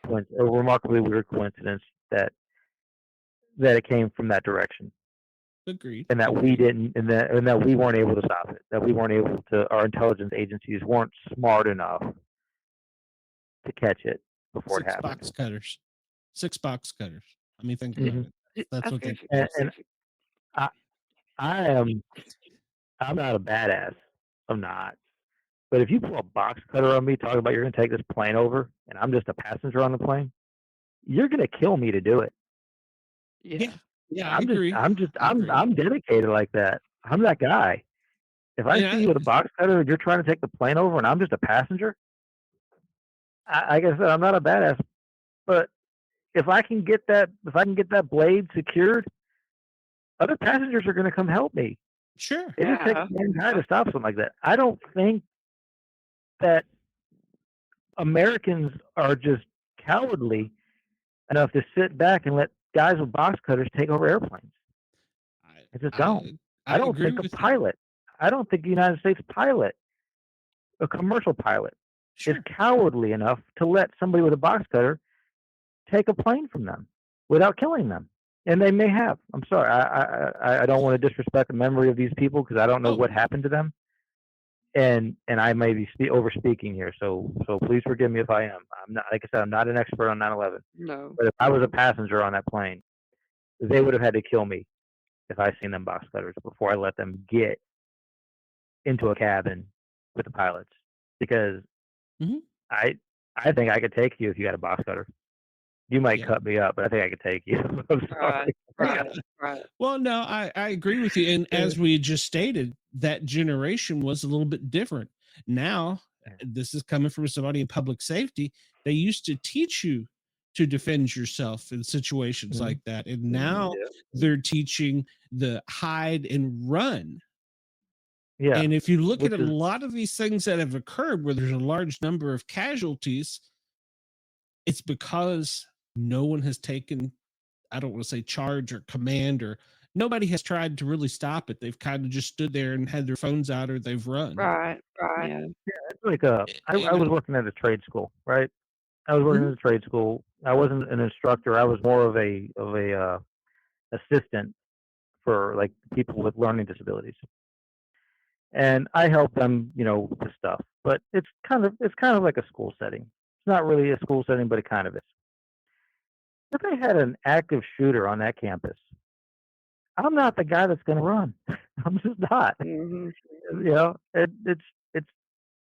Speaker 3: a remarkably weird coincidence that it came from that direction,
Speaker 1: Agreed.
Speaker 3: and that we
Speaker 1: Agreed.
Speaker 3: didn't, and that we weren't able to stop it. That we weren't able to. Our intelligence agencies weren't smart enough to catch it before it
Speaker 1: Six
Speaker 3: happened.
Speaker 1: box cutters. 6 box cutters. I mean, think about
Speaker 3: Hmm.
Speaker 1: it. That's what
Speaker 2: ask him
Speaker 1: they.
Speaker 2: if
Speaker 3: And I I am I'm not a badass. I'm not. But if you pull a box cutter on me talking about you're going to take this plane over and I'm just a passenger on the plane, you're going to kill me to do it.
Speaker 1: Yeah.
Speaker 2: yeah.
Speaker 1: Yeah. I agree. I agree.
Speaker 3: I'm dedicated like that. I'm that guy. If I
Speaker 1: And
Speaker 3: see you with a box cutter and you're trying to take the plane over and I'm just a passenger, like I said, I'm not a badass. But if I can get that blade secured, other passengers are going to come help me.
Speaker 1: sure.
Speaker 3: It just takes
Speaker 2: Yeah.
Speaker 3: one guy to stop something like that. I don't think that Americans are just cowardly enough to sit back and let guys with box cutters take over airplanes. I just don't.
Speaker 1: I
Speaker 3: I don't
Speaker 1: agree
Speaker 3: think a
Speaker 1: with you.
Speaker 3: pilot, I don't think the United States pilot, a commercial pilot, is
Speaker 1: Sure.
Speaker 3: cowardly enough to let somebody with a box cutter take a plane from them without killing them. And they may have. I'm sorry. I don't want to disrespect the memory of these people because I don't know
Speaker 1: Oh,
Speaker 3: what happened to them. And I may be over speaking here, so please forgive me if I am. I'm not, like I said, I'm not an expert on 9/11.
Speaker 2: No.
Speaker 3: But if I was a passenger on that plane, they would have had to kill me if I seen them box cutters before I let them get into a cabin with the pilots, because
Speaker 1: mhm.
Speaker 3: I I think I could take you if you had a box cutter. You might
Speaker 1: Yeah.
Speaker 3: cut me up, but I think I could take you. I'm
Speaker 2: Right.
Speaker 3: sorry.
Speaker 2: Right.
Speaker 1: Well, no, I agree with you. And as we just stated, that generation was a little bit different. Now, this is coming from somebody in public safety. They used to teach you to defend yourself in situations
Speaker 3: Mhm.
Speaker 1: like that. And
Speaker 2: Mhm.
Speaker 1: now they're teaching the hide and run.
Speaker 3: Yeah,
Speaker 1: And if you look at
Speaker 3: which
Speaker 1: a
Speaker 3: is
Speaker 1: lot of these things that have occurred where there's a large number of casualties, it's because no one has taken, I don't want to say charge or command, or nobody has tried to really stop it. They've kind of just stood there and had their phones out, or they've run.
Speaker 2: Right. Yeah.
Speaker 3: it's like
Speaker 1: A-
Speaker 3: I
Speaker 1: And
Speaker 3: was working at a trade school, right? I was working
Speaker 1: Mhm.
Speaker 3: in a trade school. I wasn't an instructor. I was more of a assistant for like people with learning disabilities, and I help them, with the stuff. But it's kind of like a school setting. It's not really a school setting, but it kind of is. If they had an active shooter on that campus, I'm not the guy that's going to run. I'm just not.
Speaker 2: Mhm.
Speaker 3: It's.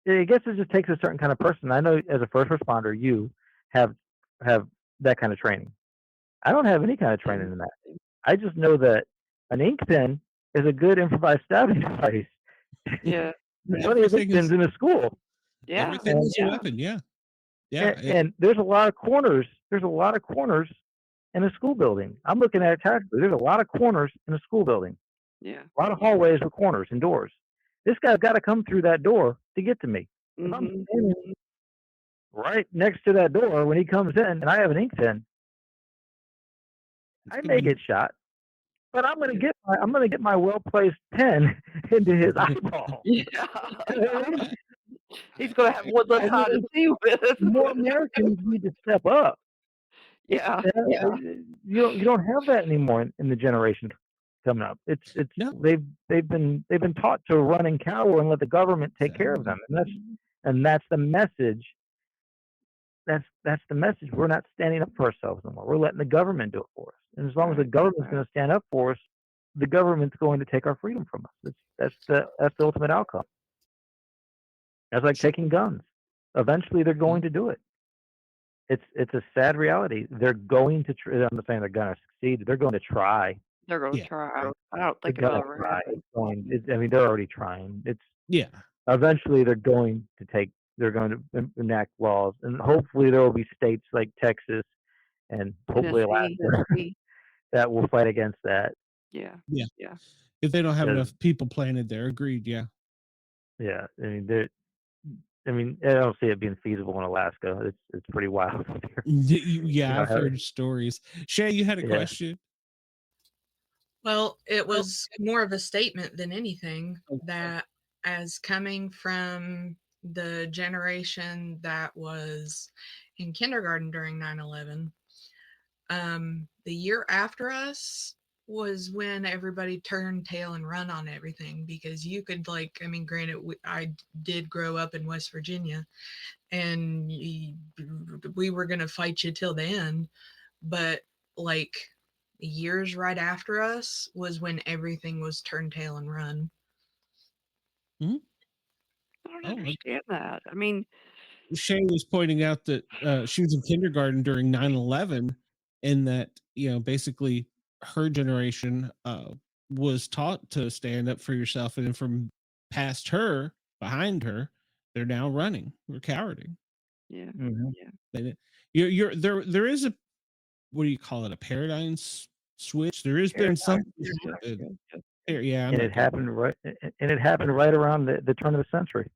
Speaker 3: I guess it just takes a certain kind of person. I know as a first responder, you have have that kind of training. I don't have any kind of training
Speaker 2: Same.
Speaker 3: in that. I just know that an ink pen is a good improvised stabbing device.
Speaker 2: Yeah.
Speaker 3: There's plenty of ink
Speaker 1: Everything
Speaker 3: pens
Speaker 1: is
Speaker 3: in a school,
Speaker 2: Yeah.
Speaker 1: everything
Speaker 3: and
Speaker 1: is a
Speaker 2: Yeah.
Speaker 1: weapon. Yeah. Yeah.
Speaker 3: and there's a lot of corners. There's a lot of corners in a school building. I'm looking at it tactically. There's a lot of corners in a school building.
Speaker 2: Yeah.
Speaker 3: A lot of hallways with corners and doors. This guy's got to come through that door to get to me. If I'm
Speaker 2: Mhm.
Speaker 3: standing right next to that door when he comes in and I have an ink pen,
Speaker 1: It's
Speaker 3: I
Speaker 1: gonna
Speaker 3: may
Speaker 1: be
Speaker 3: get shot, but
Speaker 2: Yeah.
Speaker 3: I'm gonna get my well placed pen into his eyeball.
Speaker 2: Yeah.
Speaker 3: You know what I mean?
Speaker 1: I
Speaker 2: He's gonna have one less
Speaker 3: I
Speaker 2: eye to
Speaker 3: mean,
Speaker 2: see with.
Speaker 3: more Americans need to step up.
Speaker 2: Yeah.
Speaker 3: Yeah. You don't have that anymore in the generation coming up. It's
Speaker 1: no,
Speaker 3: they've been taught to run and cower and let the government take care of
Speaker 1: exactly.
Speaker 3: them, and that's the message. That's the message. We're not standing up for ourselves no more. We're letting the government do it for us. And as long as the
Speaker 2: Right.
Speaker 3: government's
Speaker 2: Right.
Speaker 3: going to stand up for us, the government's going to take our freedom from us. That's the ultimate outcome. That's like taking guns. Eventually, they're
Speaker 1: Yeah.
Speaker 3: going to do it. It's a sad reality. They're going to. I'm not saying they're going to succeed. They're going to try.
Speaker 2: They're gonna
Speaker 1: Yeah.
Speaker 2: try. I don't
Speaker 3: They're
Speaker 2: think it'll
Speaker 3: going to
Speaker 2: ever
Speaker 3: try.
Speaker 2: happen.
Speaker 3: I mean, they're already trying. It's
Speaker 1: Yeah.
Speaker 3: eventually they're going to take. They're going to enact laws, and hopefully there will be states like Texas and hopefully
Speaker 2: Tennessee.
Speaker 3: Alaska that will fight against that.
Speaker 2: Yeah.
Speaker 1: Yeah.
Speaker 2: Yeah.
Speaker 1: If they don't have
Speaker 3: 'Cause,
Speaker 1: enough people planted there, agreed. Yeah.
Speaker 3: yeah, I don't see it being feasible in Alaska. It's pretty wild up there. You
Speaker 1: Yeah,
Speaker 3: know,
Speaker 1: I've heard stories. Shay, you had a
Speaker 3: yeah.
Speaker 1: question?
Speaker 4: Well, it was more of a statement than anything
Speaker 1: Okay.
Speaker 4: that, as coming from the generation that was in kindergarten during 9/11, the year after us was when everybody turned tail and run on everything, because you could, like, I mean, granted, I did grow up in West Virginia, and we were going to fight you till the end, but like years right after us was when everything was turn tail and run.
Speaker 1: Mhm.
Speaker 2: I don't
Speaker 1: Oh,
Speaker 2: understand that. I mean,
Speaker 1: Shay was pointing out that she was in kindergarten during 9/11, and that basically her generation was taught to stand up for yourself, and then from past her, behind her, they're now running or cowarding.
Speaker 2: yeah.
Speaker 3: Hmm.
Speaker 2: Yeah.
Speaker 1: You're there. There is a, what do you call it? A paradigm switch. There has been
Speaker 2: Paradigm.
Speaker 1: something
Speaker 2: Yeah.
Speaker 1: happened.
Speaker 2: Yeah.
Speaker 1: Yeah, I'm
Speaker 3: And
Speaker 1: not
Speaker 3: it
Speaker 1: good.
Speaker 3: happened right around the turn of the century.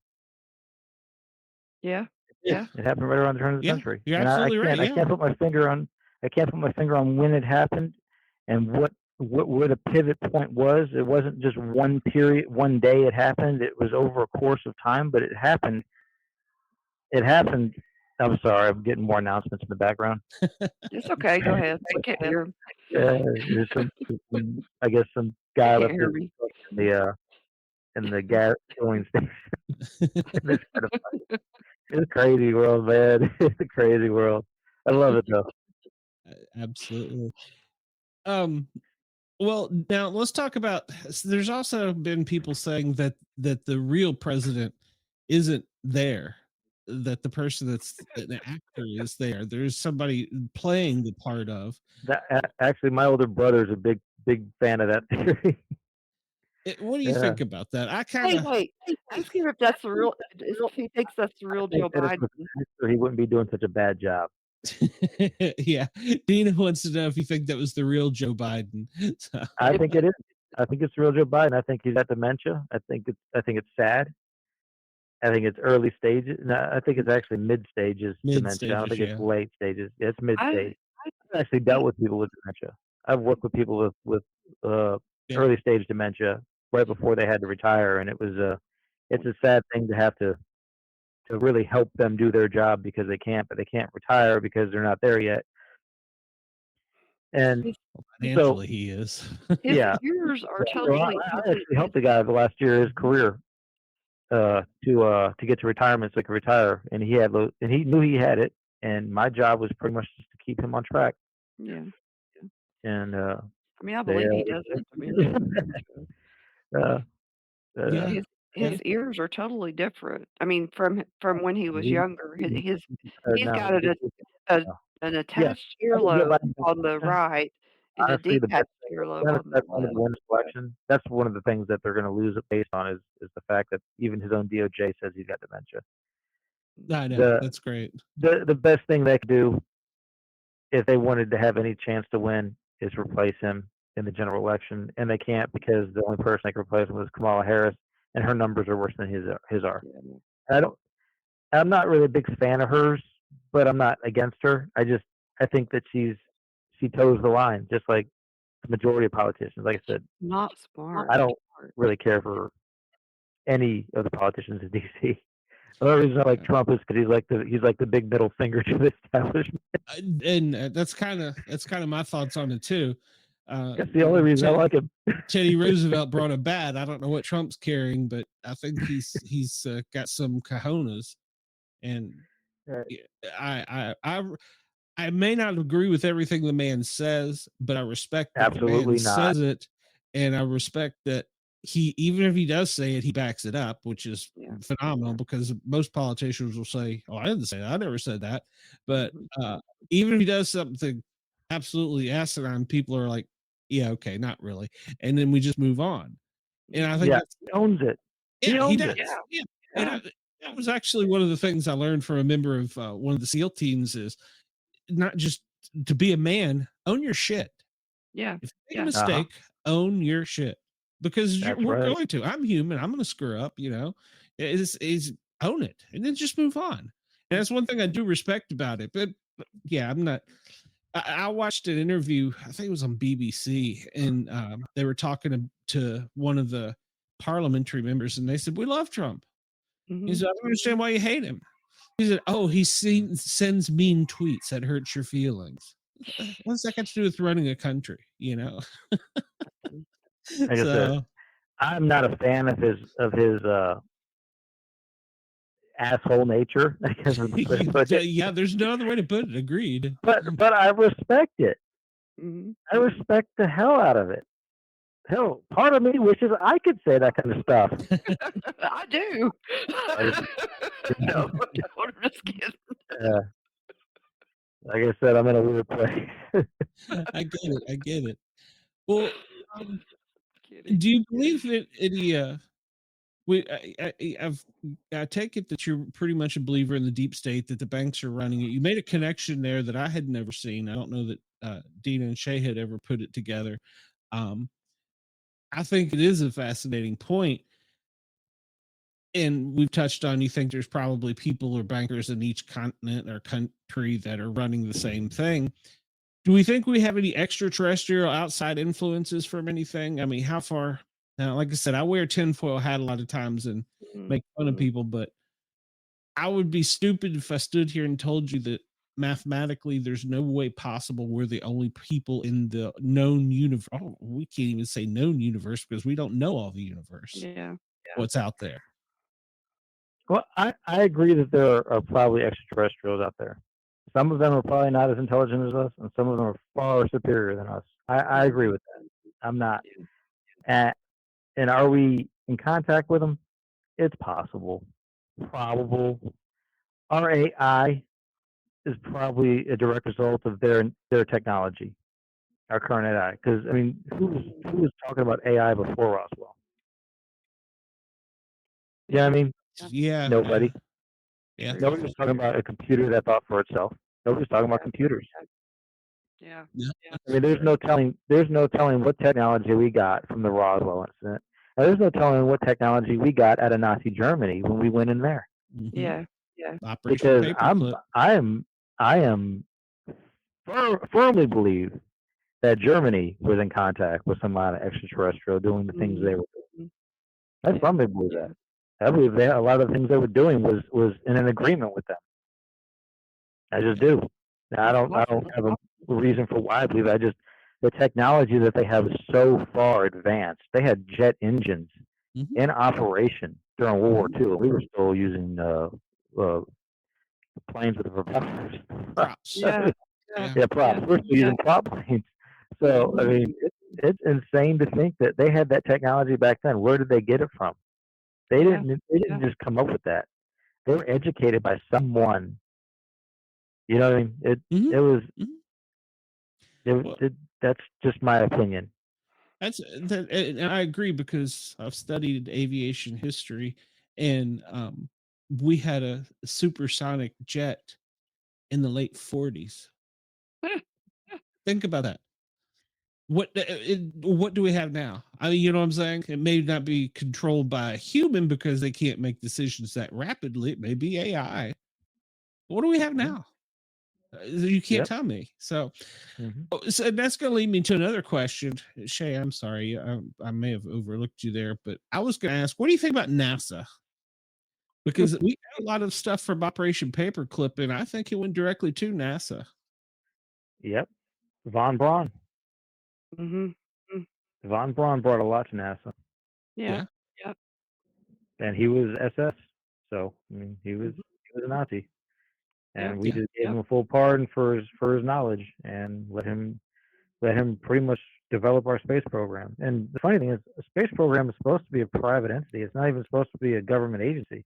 Speaker 2: Yeah.
Speaker 3: Yeah,
Speaker 2: Yeah.
Speaker 3: it happened right around the turn of the
Speaker 1: Yeah,
Speaker 3: century.
Speaker 1: you're
Speaker 3: And I
Speaker 1: absolutely right.
Speaker 3: can't I
Speaker 1: Yeah.
Speaker 3: can't put my finger on when it happened and what where the pivot point was. It wasn't just one period, one day it happened. It was over a course of time, but it happened. It happened. I'm sorry, I'm getting more announcements in the background.
Speaker 2: It's okay. Go ahead. I can't hear him.
Speaker 3: There's I guess some
Speaker 2: They
Speaker 3: guy
Speaker 2: can't
Speaker 3: left
Speaker 2: hear
Speaker 3: his
Speaker 2: me.
Speaker 3: in the gas filling station. It's kind of it's a crazy world, man. It's a crazy world. I love it though.
Speaker 1: Absolutely. Um, well, now let's talk about. There's also been people saying that the real president isn't there. That the person that's the actor is there. There's somebody playing the part of.
Speaker 3: Actually, my older brother is a big fan of that theory.
Speaker 1: What do you
Speaker 3: Yeah,
Speaker 1: think about that? I kind
Speaker 2: Wait,
Speaker 1: of.
Speaker 2: wait. Ask him if that's the real. If he thinks that's the
Speaker 3: I
Speaker 2: real
Speaker 3: think
Speaker 2: Joe
Speaker 3: that if it
Speaker 2: Biden.
Speaker 3: was an actor, he wouldn't be doing such a bad job.
Speaker 1: Yeah, Dina wants to know if you think that was the real Joe Biden. So,
Speaker 3: I think it is. I think it's real Joe Biden. I think he's got dementia. I think it's sad. I think it's early stages. No, I think it's actually mid stages
Speaker 1: mid
Speaker 3: dementia. I don't
Speaker 1: stages,
Speaker 3: think it's
Speaker 1: yeah.
Speaker 3: late stages. It's mid
Speaker 2: I.
Speaker 3: stage. I've actually dealt with people with dementia. I've worked with people with uh,
Speaker 1: Yeah.
Speaker 3: early stage dementia right before they had to retire, and it's a sad thing to have to to really help them do their job because they can't, but they can't retire because they're not there yet. And
Speaker 2: His
Speaker 3: so,
Speaker 1: Financially, he is.
Speaker 2: his
Speaker 3: yeah,
Speaker 2: ears are
Speaker 3: so I
Speaker 2: totally
Speaker 3: actually helped the guy the last year of his career to get to retirement so he could retire, and he knew he had it, and my job was pretty much just to keep him on track.
Speaker 2: yeah.
Speaker 3: And
Speaker 2: I mean, I
Speaker 3: they
Speaker 2: believe he does have dementia.
Speaker 3: uh,
Speaker 1: Yeah.
Speaker 2: His
Speaker 1: Yeah.
Speaker 2: his ears are totally different. I mean, from when he was
Speaker 3: he,
Speaker 2: younger, he's
Speaker 3: now
Speaker 2: got a an
Speaker 3: yes,
Speaker 2: attached
Speaker 3: I can get
Speaker 2: earlobe
Speaker 3: behind
Speaker 2: on the
Speaker 1: Yeah.
Speaker 2: right and a
Speaker 3: honestly, the best
Speaker 2: detached earlobe on the
Speaker 3: that's one of the
Speaker 2: left.
Speaker 3: winners selection. That's one of the things that they're going to lose it based on is the fact that even his own DOJ says he's got dementia.
Speaker 1: I know.
Speaker 3: The
Speaker 1: That's great.
Speaker 3: the best thing they could do if they wanted to have any chance to win is replace him in the general election, and they can't because the only person they can replace him is Kamala Harris, and her numbers are worse than his are.
Speaker 2: Yeah.
Speaker 3: I don't. I'm not really a big fan of hers, but I'm not against her. I think that she toes the line, just like the majority of politicians. Like I said,
Speaker 2: Not smart.
Speaker 3: I don't really care for any of the politicians in DC. The only reason I like Trump is because he's like the big middle finger to the establishment.
Speaker 1: And that's kind of my thoughts on it too.
Speaker 3: That's the only reason I like him.
Speaker 1: Teddy Roosevelt brought a bat. I don't know what Trump's carrying, but I think he's got some cojones. And
Speaker 3: Right.
Speaker 1: I may not agree with everything the man says, but I respect that
Speaker 3: Absolutely
Speaker 1: the man
Speaker 3: not.
Speaker 1: says it, and I respect that he, even if he does say it, he backs it up, which is phenomenal because most politicians will say, "Oh, I didn't say that. I never said that." But even if he does something absolutely asinine, people are like, "Yeah, okay, not really," and then we just move on. And I think
Speaker 3: he owns it.
Speaker 1: he
Speaker 3: owns
Speaker 1: does.
Speaker 3: it.
Speaker 1: Yeah. And that was actually one of the things I learned from a member of one of the SEAL teams is not just to be a man, own your shit.
Speaker 2: Yeah.
Speaker 1: If you make a mistake, own your shit because we're going to. I'm human. I'm going to screw up. Is own it and then just move on. And that's one thing I do respect about it. But yeah, I'm not. I watched an interview. I think it was on BBC, and they were talking to one of the parliamentary members, and they said, "We love Trump." He said, "I don't understand why you hate him." He said, "Oh, he sends mean tweets that hurts your feelings." What's that got to do with running a country?
Speaker 3: Like I said, I'm not a fan of his asshole nature. I guess is the way to put it.
Speaker 1: Yeah, there's no other way to put it. Agreed.
Speaker 3: But I respect it. I respect the hell out of it. Hell, part of me wishes I could say that kind of stuff.
Speaker 2: I do. No, I'm just kidding.
Speaker 3: Like I said, I'm in a weird place.
Speaker 1: I get it. Well, do you believe that any I take it that you're pretty much a believer in the deep state, that the banks are running it. You made a connection there that I had never seen. I don't know that Dina and Shay had ever put it together. I think it is a fascinating point. And we've touched on, you think there's probably people or bankers in each continent or country that are running the same thing. Do we think we have any extraterrestrial outside influences from anything? I mean, how far? Now, like I said, I wear tinfoil hat a lot of times and make fun of people, but I would be stupid if I stood here and told you that mathematically there's no way possible we're the only people in the known universe. Oh, we can't even say known universe because we don't know all the universe.
Speaker 2: Yeah.
Speaker 1: What's out there?
Speaker 3: Well, I agree that there are probably extraterrestrials out there. Some of them are probably not as intelligent as us, and some of them are far superior than us. I agree with that. I'm not. And are we in contact with them? It's possible. Probable. Our AI is probably a direct result of their technology, our current AI. Because I mean, who was talking about AI before Roswell? Yeah, I mean,
Speaker 1: Yeah,
Speaker 3: nobody.
Speaker 1: Yeah.
Speaker 3: Nobody was talking about a computer that thought for itself. Nobody was talking about computers.
Speaker 2: Yeah.
Speaker 3: I mean, there's no telling what technology we got from the Roswell incident. And there's no telling what technology we got out of Nazi Germany when we went in there.
Speaker 2: Yeah.
Speaker 3: Because I am firmly believe that Germany was in contact with some kind of extraterrestrial doing the things they were doing. I firmly believe that. I believe a lot of the things they were doing was in an agreement with them. I just
Speaker 1: Yeah.
Speaker 3: do. Now, I don't have a reason for why I believe. I just the technology that they have is so far advanced. They had jet engines
Speaker 1: Mhm.
Speaker 3: in operation during World War II. We were still using planes with propellers.
Speaker 1: Props.
Speaker 2: Yeah. Yeah.
Speaker 3: Yeah, props. We're still
Speaker 2: Yeah.
Speaker 3: using prop planes. So I mean, it's insane to think that they had that technology back then. Where did they get it from? They
Speaker 2: Yeah.
Speaker 3: didn't. They didn't just come up with that. They were educated by someone. You know what I mean?
Speaker 1: Mhm.
Speaker 3: It was
Speaker 1: Mhm.
Speaker 3: it,
Speaker 1: Well,
Speaker 3: it that's just my opinion.
Speaker 1: that's that, and I agree because I've studied aviation history, and we had a supersonic jet in the late 40s. Think about that. What do we have now? I mean, you know what I'm saying? It may not be controlled by a human because they can't make decisions that rapidly. It may be AI. What do we have
Speaker 3: Mhm.
Speaker 1: now? You can't
Speaker 3: Yep.
Speaker 1: tell me. So,
Speaker 3: Hmm.
Speaker 1: so that's going to lead me to another question. Shay, I'm sorry. I may have overlooked you there, but I was going to ask, what do you think about NASA? Because we got a lot of stuff from Operation Paperclip, and I think it went directly to NASA.
Speaker 3: Yep. Von Braun.
Speaker 2: Mm-hmm.
Speaker 3: Von Braun brought a lot to NASA,
Speaker 2: Yeah.
Speaker 1: Yeah.
Speaker 2: Yeah.
Speaker 3: and he was SS. So I mean,
Speaker 2: Mhm.
Speaker 3: he was a Nazi,
Speaker 2: Yeah.
Speaker 3: and we
Speaker 1: Yeah.
Speaker 3: just gave
Speaker 2: Yeah.
Speaker 3: him a full pardon for his knowledge and let him pretty much develop our space program. And the funny thing is, a space program is supposed to be a private entity. It's not even supposed to be a government agency.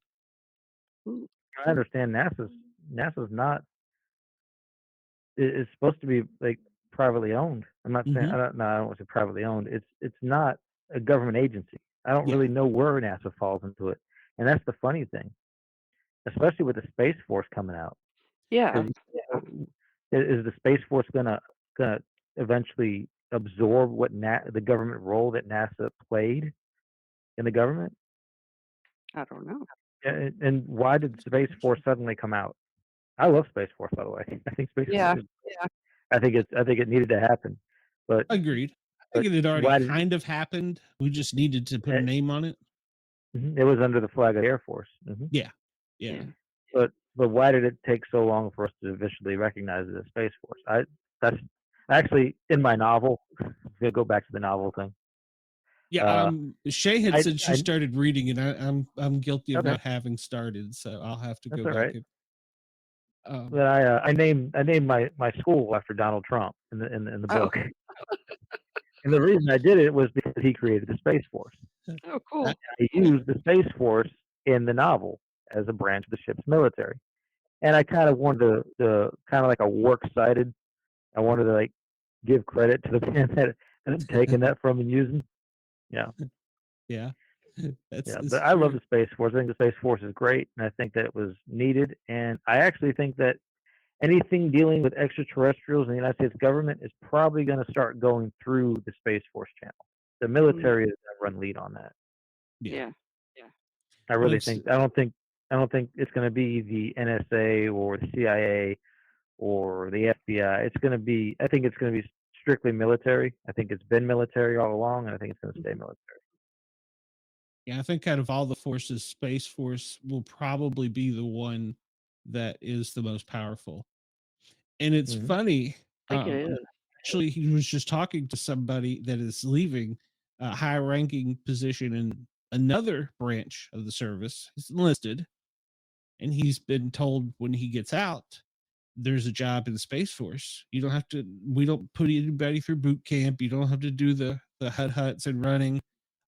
Speaker 2: Ooh.
Speaker 3: I understand NASA's not. It's supposed to be like privately owned. I'm not saying
Speaker 1: Hmm.
Speaker 3: I don't. No, I don't want to say privately owned. It's not a government agency. I don't
Speaker 1: Yeah.
Speaker 3: really know where NASA falls into it, and that's the funny thing, especially with the Space Force coming out.
Speaker 2: Yeah.
Speaker 3: 'Cause, is the Space Force gonna eventually absorb the government role that NASA played in the government?
Speaker 2: I don't know.
Speaker 3: And why did
Speaker 1: That's a good
Speaker 3: Space Force
Speaker 1: question.
Speaker 3: suddenly come out? I love Space Force, by the way. I think Space Force
Speaker 2: Yeah.
Speaker 3: is. I think it needed to happen, but
Speaker 1: Agreed. I think
Speaker 3: but
Speaker 1: it had already
Speaker 3: why did
Speaker 1: kind of happened. We just needed to put a
Speaker 3: it,
Speaker 1: name on it.
Speaker 3: it was under the flag of the Air Force?
Speaker 1: Yeah. Yeah.
Speaker 2: Yeah.
Speaker 3: But why did it take so long for us to officially recognize it as Space Force? That's actually in my novel. To go back to the novel thing.
Speaker 1: Yeah.
Speaker 3: Uh,
Speaker 1: Shay had said she
Speaker 3: I
Speaker 1: started reading it. I'm guilty of
Speaker 3: okay,
Speaker 1: not having started, so I'll have to
Speaker 3: that's
Speaker 1: go
Speaker 3: all
Speaker 1: back
Speaker 3: right.
Speaker 1: and
Speaker 3: But I named my school after Donald Trump in the
Speaker 2: Oh.
Speaker 3: book, and the reason I did it was because he created the Space Force.
Speaker 2: Oh, cool.
Speaker 3: I used the Space Force in the novel as a branch of the ship's military, and I kind of wanted to kind of like a works cited. I wanted to like give credit to the man that had taken that from and using. Yeah,
Speaker 1: yeah.
Speaker 3: yeah.
Speaker 1: That's
Speaker 3: But I love
Speaker 1: true.
Speaker 3: the Space Force. I think the Space Force is great, and I think that it was needed. And I actually think that anything dealing with extraterrestrials in the United States government is probably going to start going through the Space Force channel. The
Speaker 2: Mm.
Speaker 3: military is going to run lead on that.
Speaker 1: Yeah.
Speaker 2: Yeah. Yeah.
Speaker 3: I
Speaker 1: Well,
Speaker 3: really
Speaker 1: it's
Speaker 3: think. I don't think it's going to be the NSA or the CIA or the FBI. It's going to be. I think it's going to be strictly military. I think it's been military all along, and I think it's going to stay
Speaker 2: Mhm.
Speaker 3: military.
Speaker 1: yeah, I think out of all the forces, Space Force will probably be the one that is the most powerful. And it's
Speaker 3: Hmm.
Speaker 1: funny.
Speaker 2: I think it is.
Speaker 1: Actually, he was just talking to somebody that is leaving a high ranking position in another branch of the service. He's enlisted, and he's been told when he gets out, there's a job in the Space Force. You don't have to, we don't put anybody through boot camp. You don't have to do the huts and running.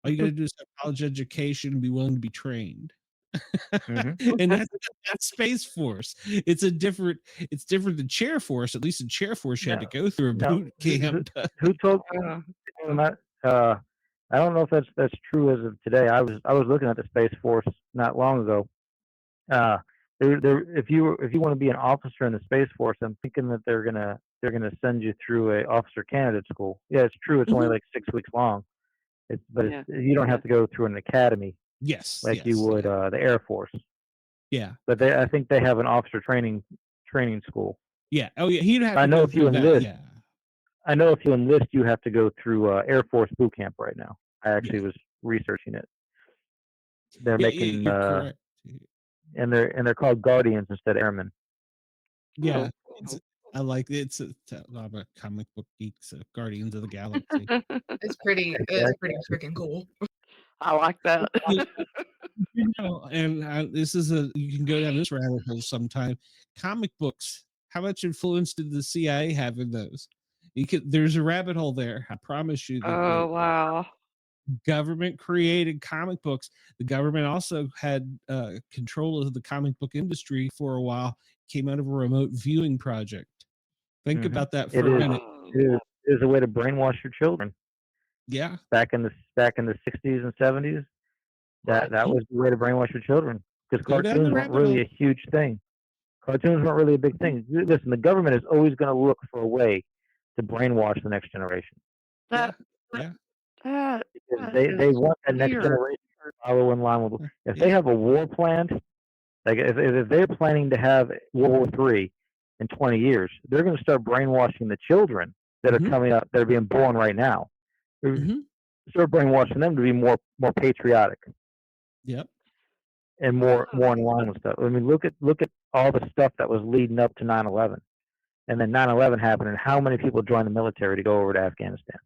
Speaker 1: All you got to do is have college education and be willing to be trained.
Speaker 3: Hmm.
Speaker 1: And that's Space Force. It's different than Chair Force. At least in Chair Force, you had to
Speaker 3: Now,
Speaker 1: go through a
Speaker 3: now,
Speaker 1: boot camp.
Speaker 3: who told?
Speaker 2: Uh,
Speaker 3: Not, I don't know if that's true as of today. I was looking at the Space Force not long ago. Uh, if you want to be an officer in the Space Force, I'm thinking that they're gonna send you through a officer candidate school. Yeah, it's true. It's only
Speaker 1: Mhm.
Speaker 3: like 6 weeks long. It's
Speaker 2: yeah.
Speaker 3: you don't
Speaker 2: Yeah.
Speaker 3: have to go through an academy
Speaker 1: Yes,
Speaker 3: like you
Speaker 1: yes,
Speaker 3: would
Speaker 1: yeah,
Speaker 3: the Air Force.
Speaker 1: yeah,
Speaker 3: But I think they have an officer training school.
Speaker 1: yeah. Oh, yeah. He'd have
Speaker 3: I
Speaker 1: to
Speaker 3: know
Speaker 1: go
Speaker 3: if you
Speaker 1: through that.
Speaker 3: enlist,
Speaker 1: Yeah,
Speaker 3: you have to go through Air Force boot camp right now. I
Speaker 1: yeah.
Speaker 3: actually was researching it. They're
Speaker 1: Yeah,
Speaker 3: making
Speaker 1: you're correct.
Speaker 3: and they're called guardians instead of airmen.
Speaker 1: Yeah,
Speaker 2: Oh.
Speaker 1: it's I like I'm a comic book geek, so Guardians of the Galaxy.
Speaker 4: It's pretty freaking cool.
Speaker 2: I like that.
Speaker 1: And this is you can go down this rabbit hole sometime. Comic books. How much influence did the CIA have in those? There's a rabbit hole there. I promise you.
Speaker 2: Oh, wow.
Speaker 1: Government created comic books. The government also had control of the comic book industry for a while. Came out of a remote viewing project. Think about that
Speaker 3: It
Speaker 1: for a
Speaker 3: is.
Speaker 1: minute.
Speaker 3: It is a way to brainwash your children.
Speaker 1: Yeah.
Speaker 3: Back in the 60s and 70s, that was the way to brainwash your children, because
Speaker 1: Go down
Speaker 3: cartoons
Speaker 1: the
Speaker 3: weren't
Speaker 1: rabbit
Speaker 3: really
Speaker 1: hole.
Speaker 3: a huge thing. Cartoons weren't really a big thing. Listen, the government is always going to look for a way to brainwash the next generation,
Speaker 1: Yeah.
Speaker 2: That
Speaker 1: Yeah.
Speaker 3: because
Speaker 2: that
Speaker 3: they
Speaker 2: is
Speaker 3: want that next
Speaker 2: weird.
Speaker 3: generation to follow in line with. If they
Speaker 1: Yeah.
Speaker 3: have a war planned, like if they're planning to have World War III in 20 years, they're going to start brainwashing the children that are
Speaker 1: Mhm.
Speaker 3: coming up, that are being born right now. They're
Speaker 1: Mhm.
Speaker 3: start brainwashing them to be more patriotic
Speaker 1: Yep.
Speaker 3: and more in line with stuff. I mean, look at all the stuff that was leading up to 9/11, and then 9/11 happened, and how many people joined the military to go over to Afghanistan?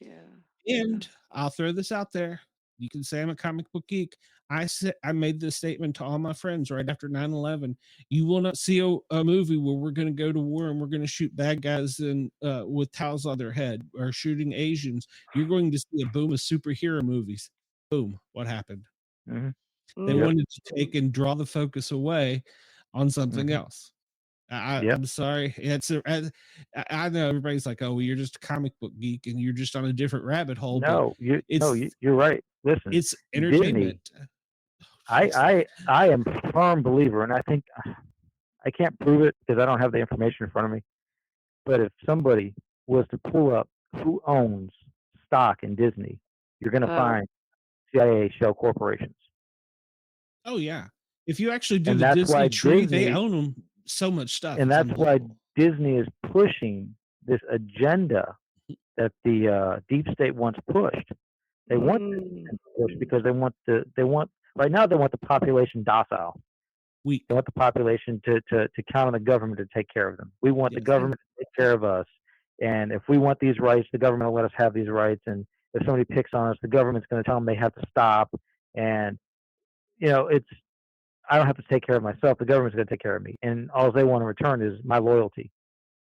Speaker 2: Yeah.
Speaker 1: And I'll throw this out there. You can say I'm a comic book geek. I made this statement to all my friends right after 9/11. You will not see a movie where we're going to go to war and we're going to shoot bad guys and with towels on their head or shooting Asians. You're going to see a boom of superhero movies. Boom. What happened?
Speaker 3: Mm-hmm.
Speaker 1: They
Speaker 2: Mm.
Speaker 1: wanted to take and draw the focus away on something
Speaker 3: Mhm.
Speaker 1: else.
Speaker 3: Yep.
Speaker 1: I'm sorry. I know everybody's like, "Oh, well, you're just a comic book geek and you're just on a different rabbit hole." But
Speaker 3: No,
Speaker 1: it's
Speaker 3: you're right. Listen,
Speaker 1: it's
Speaker 3: Disney.
Speaker 1: entertainment.
Speaker 3: I am a firm believer, and I think I can't prove it because I don't have the information in front of me. But if somebody was to pull up who owns stock in Disney, you're going to
Speaker 2: Oh.
Speaker 3: find CIA shell corporations,
Speaker 1: Oh yeah. If you actually do
Speaker 3: and
Speaker 1: the
Speaker 3: that's
Speaker 1: Disney
Speaker 3: why
Speaker 1: tree, they
Speaker 3: Disney,
Speaker 1: own them so much stuff.
Speaker 3: and
Speaker 1: It's
Speaker 3: that's why
Speaker 1: unbelievable.
Speaker 3: Disney is pushing this agenda that the deep state wants pushed. They want this
Speaker 2: Mm.
Speaker 3: pushed because they want right now they want the population docile.
Speaker 1: Weak.
Speaker 3: They want the population to count on the government to take care of them. We want the
Speaker 1: Yes.
Speaker 3: government to take care of us, and if we want these rights, the government will let us have these rights. And if somebody picks on us, the government's going to tell them they have to stop. And it's I don't have to take care of myself. The government's going to take care of me, and all they want in return is my loyalty.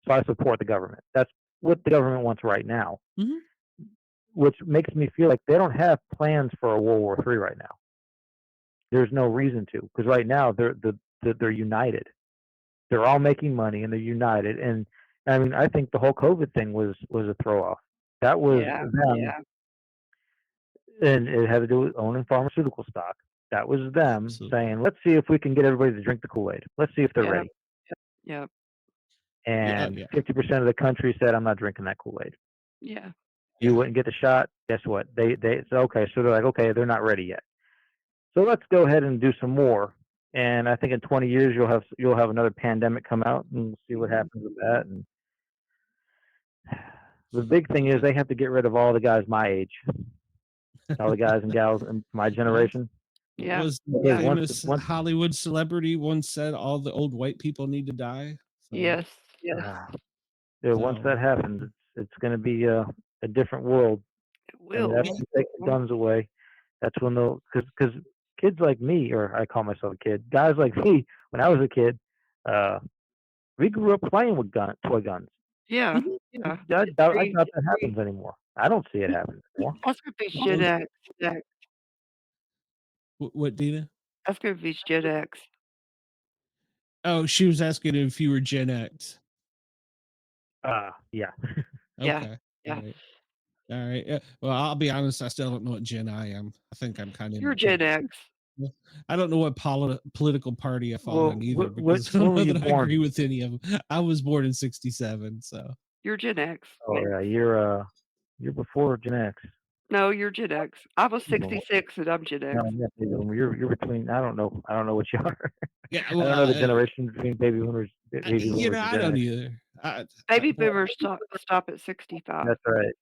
Speaker 3: So I support the government. That's what the government wants right now,
Speaker 1: Mhm.
Speaker 3: which makes me feel like they don't have plans for a World War III right now. There's no reason to, because right now they're united. They're all making money and they're united. And I mean, I think the whole COVID thing was a throw off. That was
Speaker 2: Yeah.
Speaker 3: them,
Speaker 2: Yeah.
Speaker 3: and it had to do with owning pharmaceutical stock. That was them
Speaker 1: Absolutely.
Speaker 3: saying, "Let's see if we can get everybody to drink the Kool-Aid. Let's see if they're
Speaker 2: Yeah.
Speaker 3: ready."
Speaker 2: Yeah.
Speaker 1: Yeah.
Speaker 3: And
Speaker 1: Yeah.
Speaker 3: 50% of the country said, "I'm not drinking that Kool-Aid."
Speaker 2: Yeah.
Speaker 3: You
Speaker 1: Yeah.
Speaker 3: wouldn't get the shot. Guess what? They said, okay, so they're like, okay, they're not ready yet. So let's go ahead and do some more. And I think in 20 years you'll have another pandemic come out, and we'll see what happens with that. And the big thing is they have to get rid of all the guys my age, all the guys and gals in my generation.
Speaker 2: Yeah.
Speaker 1: Was the
Speaker 3: Because
Speaker 1: famous
Speaker 3: once
Speaker 1: Hollywood celebrity once said all the old white people need to die? So,
Speaker 2: Yes. Yes.
Speaker 3: once that
Speaker 1: so
Speaker 3: happens, it's going to be a different world.
Speaker 2: It
Speaker 3: I mean,
Speaker 2: will.
Speaker 3: that's when they take the guns away. That's when they'll, because kids like me, or I call myself a kid, guys like me, when I was a kid, we grew up playing with toy guns.
Speaker 2: Yeah.
Speaker 1: Mhm.
Speaker 2: Yeah.
Speaker 3: I doubt that happens anymore. I don't see it happen anymore.
Speaker 2: That's gonna be Gen X.
Speaker 1: What, Dina?
Speaker 2: That's gonna be Gen X.
Speaker 1: Oh, she was asking if you were Gen X.
Speaker 3: Yeah.
Speaker 2: Yeah.
Speaker 1: Okay.
Speaker 2: Yeah.
Speaker 1: All right. All right. Well, I'll be honest. I still don't know what Gen I am. I think I'm kind of
Speaker 2: You're
Speaker 1: in between.
Speaker 2: Gen X.
Speaker 1: I don't know what political party I fall
Speaker 3: Well,
Speaker 1: in either,
Speaker 3: what
Speaker 1: because I don't
Speaker 3: were
Speaker 1: know
Speaker 3: you
Speaker 1: that I
Speaker 3: born?
Speaker 1: agree with any of them. I was born in '67, so
Speaker 2: You're Gen X.
Speaker 3: Oh yeah, you're before Gen X.
Speaker 2: No, you're Gen X. I was
Speaker 3: No,
Speaker 2: 66 and I'm Gen X.
Speaker 3: no, yeah, baby boomer. You're between. I don't know. I don't know what you are.
Speaker 1: yeah.
Speaker 3: I
Speaker 1: Well,
Speaker 3: don't know the generation between baby boomers, and
Speaker 1: I
Speaker 3: Gen
Speaker 1: don't
Speaker 3: X.
Speaker 1: either.
Speaker 2: Baby boomers stop at 65.
Speaker 3: That's right.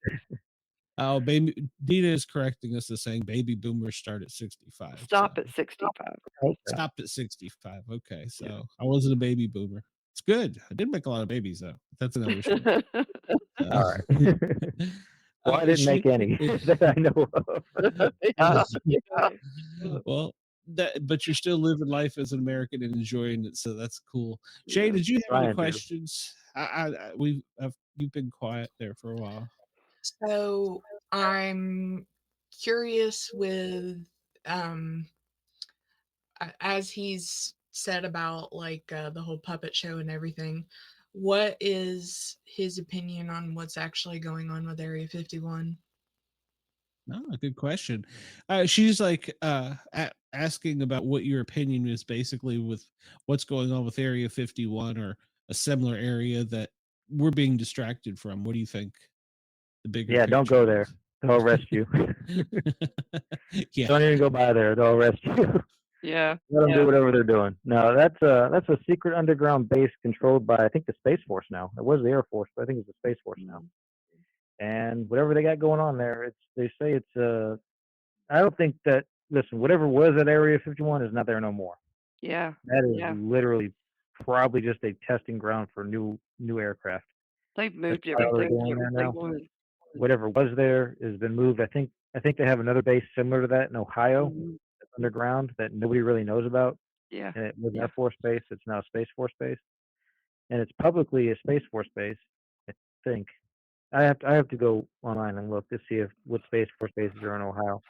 Speaker 1: Oh, baby, Dina is correcting us, is saying baby boomers start at 65.
Speaker 2: Stop
Speaker 1: So
Speaker 2: at 65.
Speaker 3: Okay.
Speaker 1: stop at 65. Okay, so
Speaker 2: Yeah.
Speaker 1: I wasn't a baby boomer. It's good. I did make a lot of babies though. That's another story.
Speaker 3: All right. Well, I didn't make any that I know of.
Speaker 2: Yeah.
Speaker 1: Well, but you're still living life as an American and enjoying it, so that's cool. Shay,
Speaker 2: Yeah.
Speaker 1: did you have any
Speaker 3: Trying to.
Speaker 1: questions? You've been quiet there for a while.
Speaker 4: So I'm curious with as he's said about like the whole puppet show and everything, what is his opinion on what's actually going on with Area 51?
Speaker 1: No, good question. She's like asking about what your opinion is basically with what's going on with Area 51 or a similar area that we're being distracted from. What do you think? The bigger
Speaker 3: Yeah, don't go
Speaker 1: picture
Speaker 3: there.
Speaker 1: is?
Speaker 3: They'll arrest you.
Speaker 1: Yeah.
Speaker 3: Don't even go by there. They'll arrest you.
Speaker 2: Yeah.
Speaker 3: Let them do whatever they're doing. No, that's a secret underground base controlled by, I think, the Space Force now. It was the Air Force, but I think it's the Space Force now. And whatever they got going on there, they say it's I don't think that, listen, whatever was at Area 51 is not there no more.
Speaker 2: Yeah.
Speaker 3: That is
Speaker 2: Yeah.
Speaker 3: literally probably just a testing ground for new aircraft.
Speaker 2: They've moved
Speaker 3: That's probably
Speaker 2: everything
Speaker 3: going there
Speaker 2: they
Speaker 3: now.
Speaker 2: wanted.
Speaker 3: Whatever was there has been moved. I think they have another base similar to that in Ohio,
Speaker 2: Mhm.
Speaker 3: that's underground, that nobody really knows about.
Speaker 2: Yeah.
Speaker 3: And it was an
Speaker 2: Yeah.
Speaker 3: Air Force base. It's now a Space Force base, and it's publicly a Space Force base. I think I have to go online and look to see what Space Force bases are in Ohio.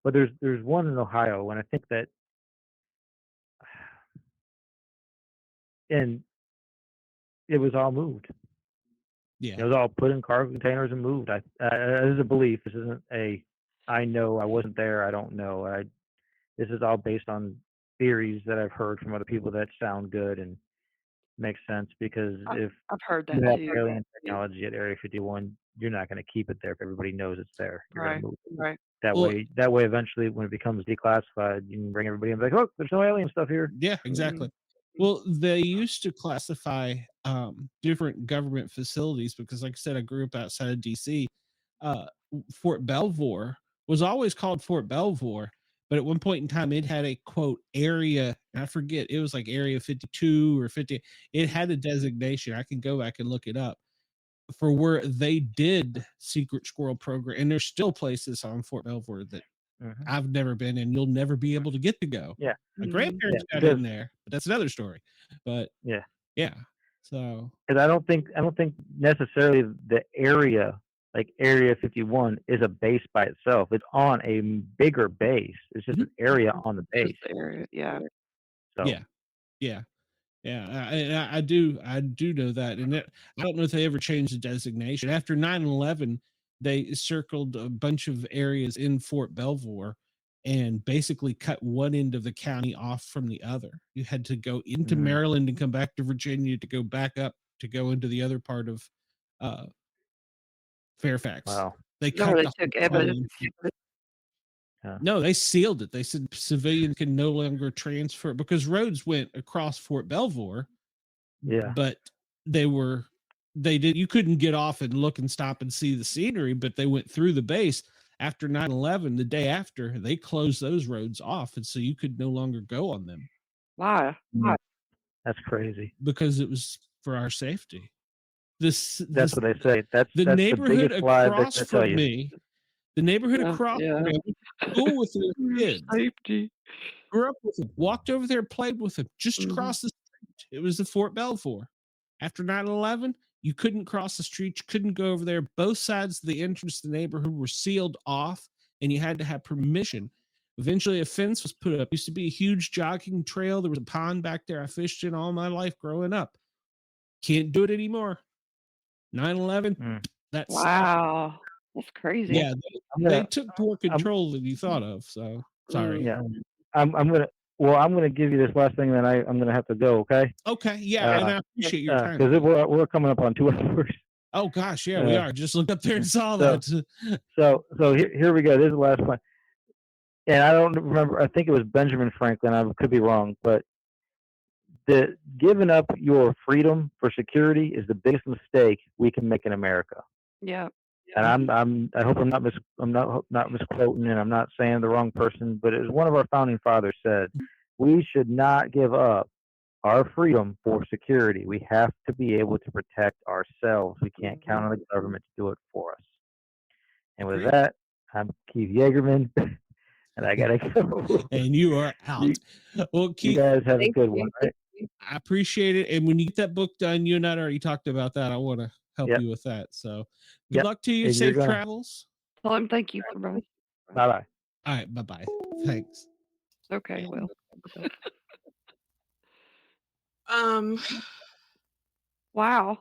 Speaker 3: But there's one in Ohio, and I think that, and it was all moved.
Speaker 1: Yeah.
Speaker 3: It was all put in cargo containers and moved. This is a belief. This isn't I know, I wasn't there. I don't know. This is all based on theories that I've heard from other people that sound good and make sense. Because if
Speaker 2: I've heard
Speaker 3: you
Speaker 2: that
Speaker 3: have
Speaker 2: too.
Speaker 3: alien
Speaker 2: Yeah.
Speaker 3: technology at Area 51, you're not going to keep it there if everybody knows it's there. You're going
Speaker 2: Right.
Speaker 3: to move it.
Speaker 2: Right.
Speaker 3: That
Speaker 1: Well-
Speaker 3: way, eventually, when it becomes declassified, you can bring everybody in and be like, look, there's no alien stuff here.
Speaker 1: Yeah, exactly. Well, they used to classify different government facilities because, like I said, I grew up outside of DC. Fort Belvoir was always called Fort Belvoir, but at one point in time, it had a quote area. I forget, it was like Area 52 or 50. It had a designation. I can go back and look it up for where they did secret squirrel program. And there's still places on Fort Belvoir that I've never been, and you'll never be able to get to go.
Speaker 3: Yeah.
Speaker 1: My
Speaker 2: Mhm.
Speaker 1: grandparents
Speaker 3: Yeah,
Speaker 1: got in there, but that's another story. But
Speaker 3: Yeah.
Speaker 1: yeah. So
Speaker 3: Because I don't think necessarily the area, like Area 51, is a base by itself. It's on a bigger base. It's just an area on the base.
Speaker 2: Just the area. Yeah.
Speaker 3: So
Speaker 1: yeah. I do know that, and I don't know if they ever changed the designation after 9/11. They circled a bunch of areas in Fort Belvoir and basically cut one end of the county off from the other. You had to go into Maryland and come back to Virginia to go back up to go into the other part of Fairfax.
Speaker 3: Wow.
Speaker 1: They
Speaker 2: No,
Speaker 1: cut
Speaker 2: they
Speaker 1: the
Speaker 2: took
Speaker 1: whole
Speaker 2: evidence.
Speaker 1: No, they sealed it. They said civilians can no longer transfer because roads went across Fort Belvoir.
Speaker 3: Yeah.
Speaker 1: But you couldn't get off and look and stop and see the scenery, but they went through the base after 9/11. The day after, they closed those roads off, and so you could no longer go on them.
Speaker 2: Why?
Speaker 3: That's crazy.
Speaker 1: Because it was for our safety.
Speaker 3: That's what they say. That's
Speaker 1: the
Speaker 3: the
Speaker 1: neighborhood
Speaker 3: biggest lie
Speaker 1: across
Speaker 3: that tell
Speaker 1: from
Speaker 3: you.
Speaker 1: me. The neighborhood across from me, I went to school with their kids.
Speaker 2: Safety.
Speaker 1: Grew up with them, walked over there, played with them, just
Speaker 2: Mhm.
Speaker 1: across the street. It was the Fort Belvoir. After 9/11, you couldn't cross the street, you couldn't go over there. Both sides of the entrance to the neighborhood were sealed off, and you had to have permission. Eventually, a fence was put up. It used to be a huge jogging trail. There was a pond back there I fished in all my life growing up. Can't do it anymore. 9/11, that's
Speaker 2: Wow. That's crazy.
Speaker 1: yeah, they took more control than you thought of. So sorry.
Speaker 3: Yeah. I'm gonna give you this last thing, then I'm gonna have to go. Okay.
Speaker 1: Okay, yeah, and I appreciate your time.
Speaker 3: Because we're coming up on 2 hours.
Speaker 1: Oh gosh, yeah, we are. Just looked up there and saw
Speaker 3: so-
Speaker 1: that.
Speaker 3: So here we go. This is the last one. And I don't remember. I think it was Benjamin Franklin. I could be wrong, but the giving up your freedom for security is the biggest mistake we can make in America.
Speaker 2: Yeah.
Speaker 3: and I hope I'm not misquoting, and I'm not saying the wrong person, but as one of our founding fathers said, we should not give up our freedom for security. We have to be able to protect ourselves. We can't count on the government to do it for us. And with
Speaker 1: Great.
Speaker 3: that, I'm Keith Yeagerman, and I gotta go.
Speaker 1: And you are out. Well,
Speaker 3: You
Speaker 1: Keith,
Speaker 3: guys have a
Speaker 2: Thank
Speaker 3: good
Speaker 2: you.
Speaker 3: one, right?
Speaker 1: I appreciate it. And when you get that book done, you and I already talked about that. I want to help
Speaker 3: Yep.
Speaker 1: you with that. So good
Speaker 3: Yep.
Speaker 1: luck to you.
Speaker 3: And you're
Speaker 1: Safe
Speaker 3: gonna-
Speaker 1: travels.
Speaker 2: Tell him thank you for both.
Speaker 3: Bye-bye.
Speaker 1: All right. Bye-bye. Thanks.
Speaker 2: Okay, well. Wow.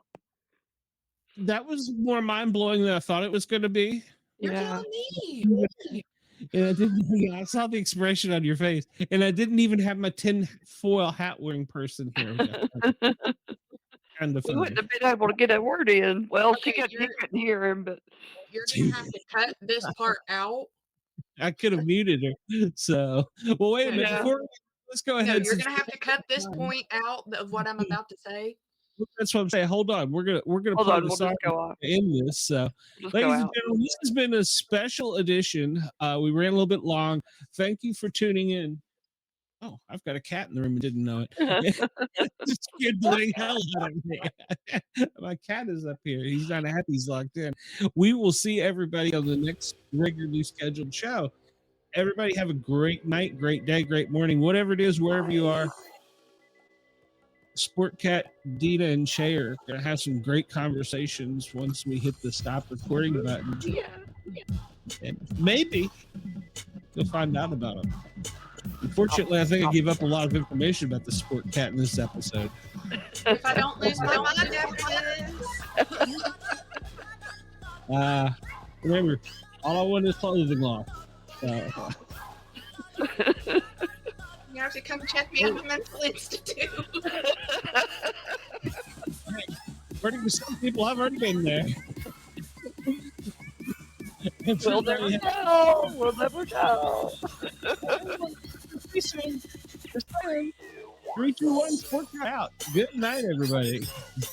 Speaker 1: That was more mind-blowing than I thought it was going to be.
Speaker 4: You're
Speaker 2: Yeah.
Speaker 4: telling me.
Speaker 1: And I didn't. Yeah, I saw the expression on your face, and I didn't even have my tinfoil hat wearing person here. Kind of
Speaker 2: We
Speaker 1: funny.
Speaker 2: wouldn't have been able to get a word in. Well,
Speaker 4: Okay,
Speaker 2: he couldn't hear him, but
Speaker 4: You're gonna have to cut this part out.
Speaker 1: I could have muted her. So, well, wait a minute.
Speaker 2: Yeah.
Speaker 1: Let's go
Speaker 4: No,
Speaker 1: ahead.
Speaker 4: you're
Speaker 1: since
Speaker 4: gonna have to cut this point out of what I'm about to say.
Speaker 1: That's what I'm saying. Hold on. We're gonna
Speaker 2: hold
Speaker 1: play
Speaker 2: on,
Speaker 1: the
Speaker 2: we'll
Speaker 1: song
Speaker 2: just go off.
Speaker 1: in this. So,
Speaker 2: We'll just go
Speaker 1: ladies and
Speaker 2: out.
Speaker 1: gentlemen, this has been a special edition. We ran a little bit long. Thank you for tuning in. Oh, I've got a cat in the room and didn't know it. Just scared the living hell out of me. My cat is up here. He's not happy. He's locked in. We will see everybody on the next regularly scheduled show. Everybody have a great night, great day, great morning, whatever it is, wherever you are. Sportcat, Dina, and Shay are going to have some great conversations once we hit the stop recording button.
Speaker 2: Yeah.
Speaker 1: And maybe you'll find out about them. Unfortunately, I think I gave up a lot of information about the Sportcat in this episode.
Speaker 4: If I don't lose my mind after this.
Speaker 1: Remember, all I want is clothing law.
Speaker 4: You have to come check me out at the mental institute.
Speaker 1: According to some people, I've already been there.
Speaker 2: We'll never know. We'll never know.
Speaker 1: 3, 2, 1, Sportcat out. Good night, everybody.